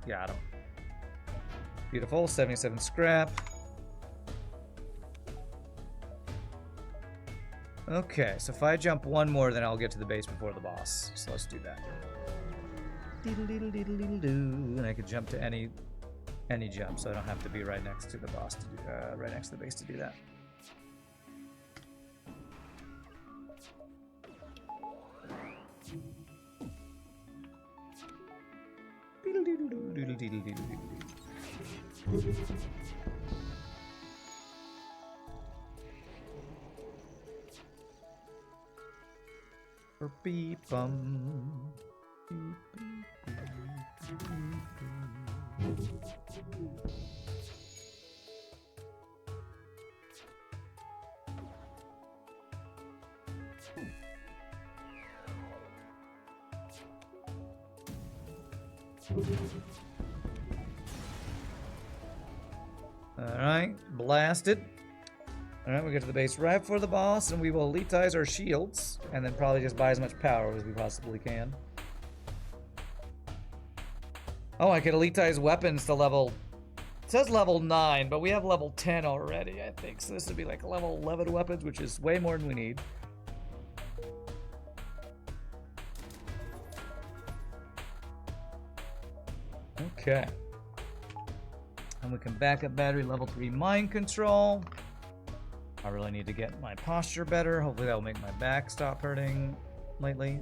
Got him. Beautiful. 77 scrap. Okay, so if I jump one more, then I'll get to the base before the boss. So let's do that. And I can jump to any jump, so I don't have to be right next to the boss to do, right next to the base to do that. Beep bum. Alright, blasted. Alright, we get to the base right for the boss, and we will elitize our shields, and then probably just buy as much power as we possibly can. Oh, I could elitize weapons to level... It says level 9, but we have level 10 already, I think. So this would be like level 11 weapons, which is way more than we need. Okay. And we can back up battery, level 3 mind control. I really need to get my posture better. Hopefully that will make my back stop hurting lately.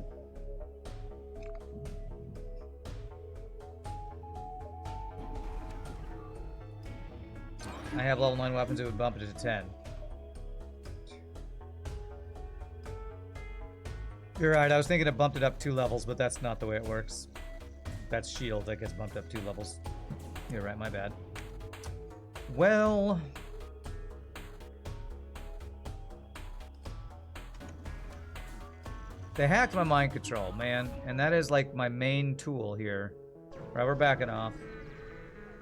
I have level 9 weapons, it would bump it to 10. You're right, I was thinking it bumped it up 2 levels, but that's not the way it works. That's shield that gets bumped up 2 levels. You're right, my bad. Well... They hacked my mind control, man, and that is like my main tool here. Right, we're backing off.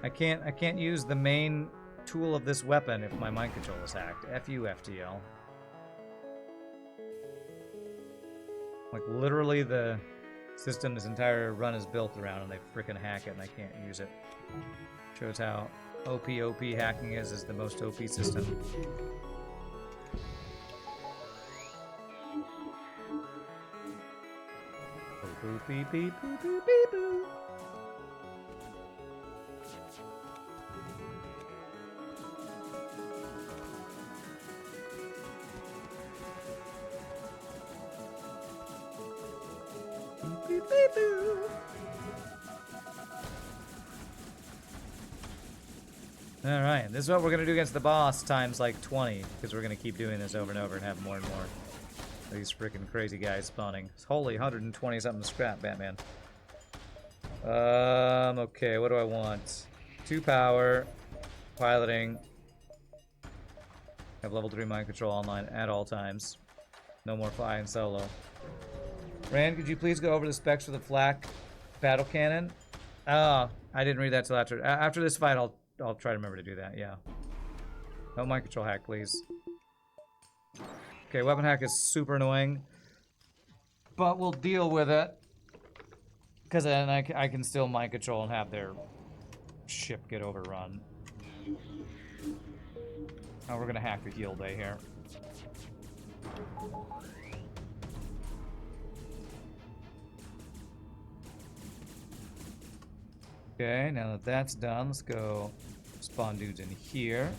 I can't use the main tool of this weapon if my mind control is hacked. F you, FTL. Like literally the system this entire run is built around, and they freaking hack it, and I can't use it. Shows how OP hacking is the most OP system. Boop, beep, beep, boop, boop, beep, boop. Boop, beep, beep, boop. All right, this is what we're gonna do against the boss times like 20, because we're gonna keep doing this over and over and have more and more. These freaking crazy guys spawning. Holy 120 something scrap, Batman. Okay, what do I want? 2 power, piloting. Have level 3 mind control online at all times. No more flying solo. Rand, could you please go over the specs for the flak battle cannon? Oh, I didn't read that till after this fight. I'll try to remember to do that. Yeah. No mind control hack, please. Okay, weapon hack is super annoying, but we'll deal with it, because then I can still mind control and have their ship get overrun. Oh, we're gonna hack the heal bay here. Okay, now that that's done, let's go spawn dudes in here.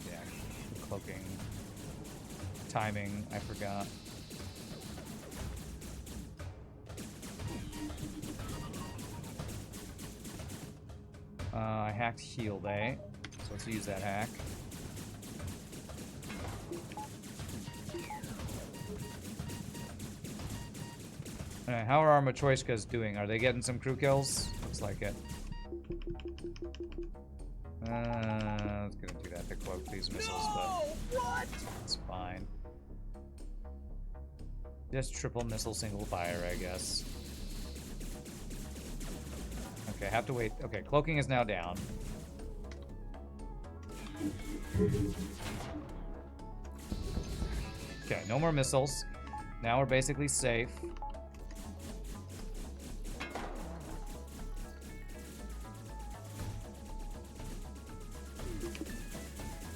Yeah, cloaking. Timing, I forgot. I hacked heal bay, so let's use that hack. Alright, how are our Matryoshkas doing? Are they getting some crew kills? Looks like it. I was gonna do that to cloak these missiles, but it's fine. Just triple missile, single fire, I guess. Okay, I have to wait. Okay, cloaking is now down. Okay, no more missiles. Now we're basically safe.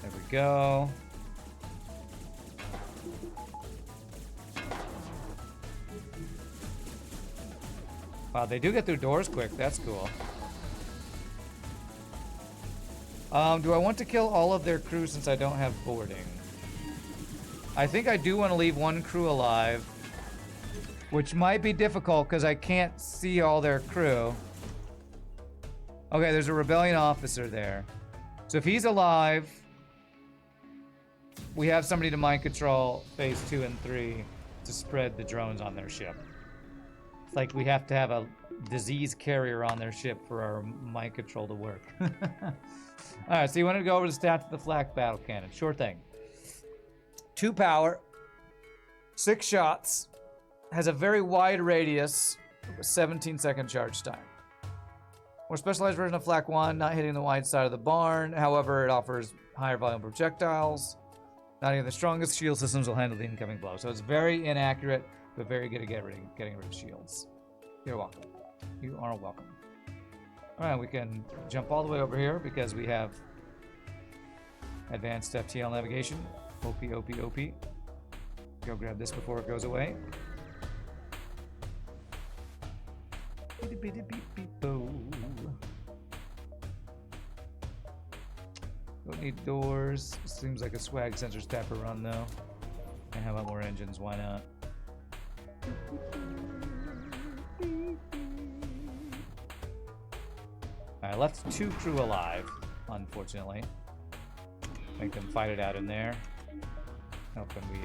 There we go. Wow, they do get through doors quick. That's cool. Do I want to kill all of their crew since I don't have boarding? I think I do want to leave one crew alive, which might be difficult because I can't see all their crew. Okay, there's a rebellion officer there. So if he's alive, we have somebody to mind control phase 2 and 3 to spread the drones on their ship. It's like we have to have a disease carrier on their ship for our mind control to work. Alright, so you want to go over the stats of the flak battle cannon. Sure thing. 2 power, 6 shots, has a very wide radius, 17-second charge time. More specialized version of flak 1, not hitting the wide side of the barn. However, it offers higher volume projectiles. Not even the strongest shield systems will handle the incoming blow. So it's very inaccurate, but very good at getting rid of shields. You're welcome. You are welcome. Alright, we can jump all the way over here because we have advanced FTL navigation. OP, OP, OP. Go grab this before it goes away. Don't need doors. Seems like a swag sensors tapper run though. And how about more engines? Why not? I left 2 crew alive, unfortunately. Make them fight it out in there. Hoping we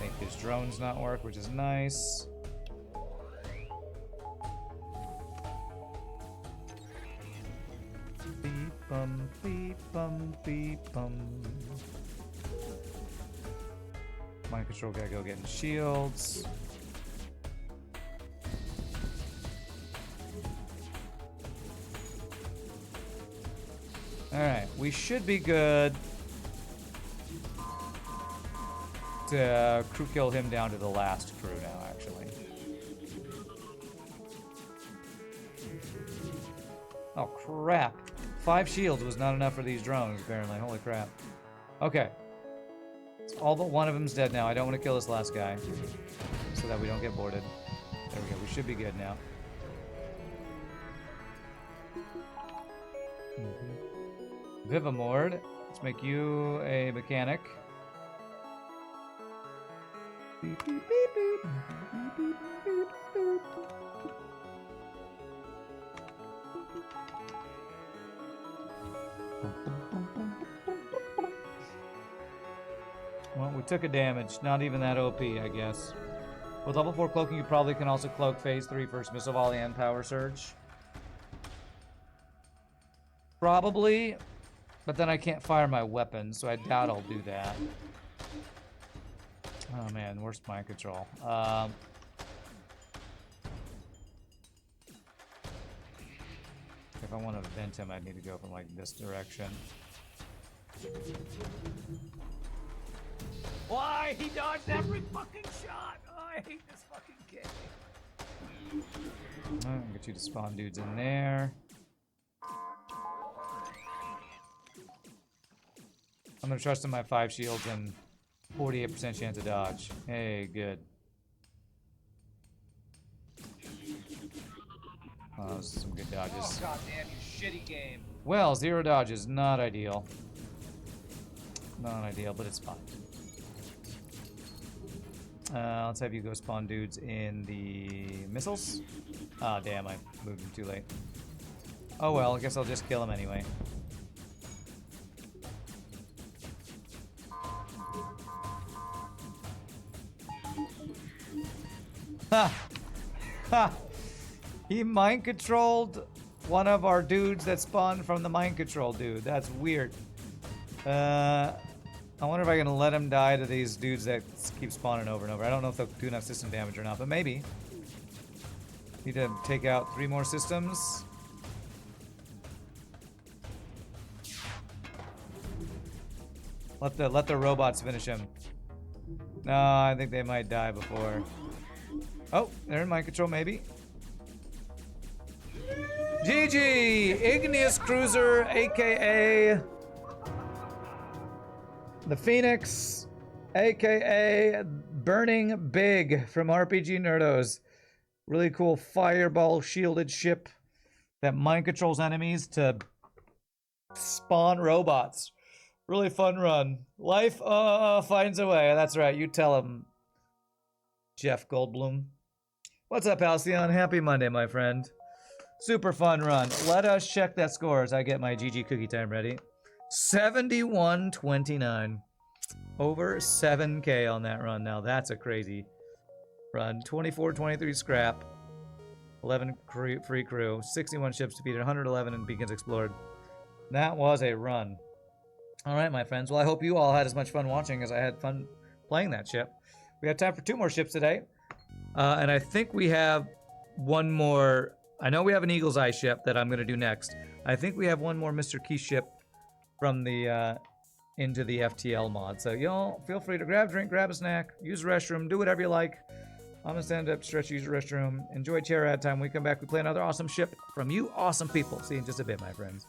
make his drones not work, which is nice. Beep bum, beep bum, beep bum. Mind control gotta go getting shields. Alright, we should be good to crew kill him down to the last crew now, actually. Oh, crap. 5 shields was not enough for these drones, apparently. Holy crap. Okay. All but one of them's dead now. I don't want to kill this last guy so that we don't get boarded. There we go. We should be good now. Vivamord. Let's make you a mechanic. Beep, beep, beep, beep. Beep, beep, beep, beep. Well, we took a damage. Not even that OP, I guess. With level 4 cloaking, you probably can also cloak phase 3 first missile volley and power surge. Probably. But then I can't fire my weapon, so I doubt I'll do that. Oh man, worst mind control. If I want to vent him, I need to go from like this direction. Why? He dodged every fucking shot! Oh, I I hate this fucking game. I'll get you to spawn dudes in there. I'm gonna trust in my 5 shields and 48% chance of dodge. Hey, good. Oh, those are some good dodges. Oh goddamn, you shitty game. Well, 0 dodges, not ideal. Not ideal, but it's fine. Let's have you go spawn dudes in the missiles. Ah, damn, I moved them too late. Oh well, I guess I'll just kill them anyway. Ha! Ha! He mind controlled one of our dudes that spawned from the mind control dude. That's weird. I wonder if I can let him die to these dudes that keep spawning over and over. I don't know if they'll do enough system damage or not, but maybe. Need to take out 3 more systems. Let the robots finish him. No, I think they might die before. Oh, they're in mind control, maybe. GG! Igneous Cruiser, aka the Phoenix, aka BurningBig from RPGNerdos. Really cool fireball shielded ship that mind controls enemies to spawn robots. Really fun run. Life finds a way. That's right. You tell him, Jeff Goldblum. What's up, Halcyon? Happy Monday, my friend. Super fun run. Let us check that score as I get my GG cookie time ready. 71-29. Over 7K on that run. Now that's a crazy run. 24-23 scrap. 11 free crew. 61 ships defeated. 111 in beacons explored. That was a run. Alright, my friends. Well, I hope you all had as much fun watching as I had fun playing that ship. We have time for 2 more ships today. And I think we have one more. I know we have an Eagle's Eye ship that I'm going to do next. I think we have one more Mr. Key ship from the into the FTL mod. So y'all feel free to grab a drink, grab a snack, use the restroom, do whatever you like. I'm going to stand up, stretch, use the restroom. Enjoy chair ad time. When we come back, we play another awesome ship from you awesome people. See you in just a bit, my friends.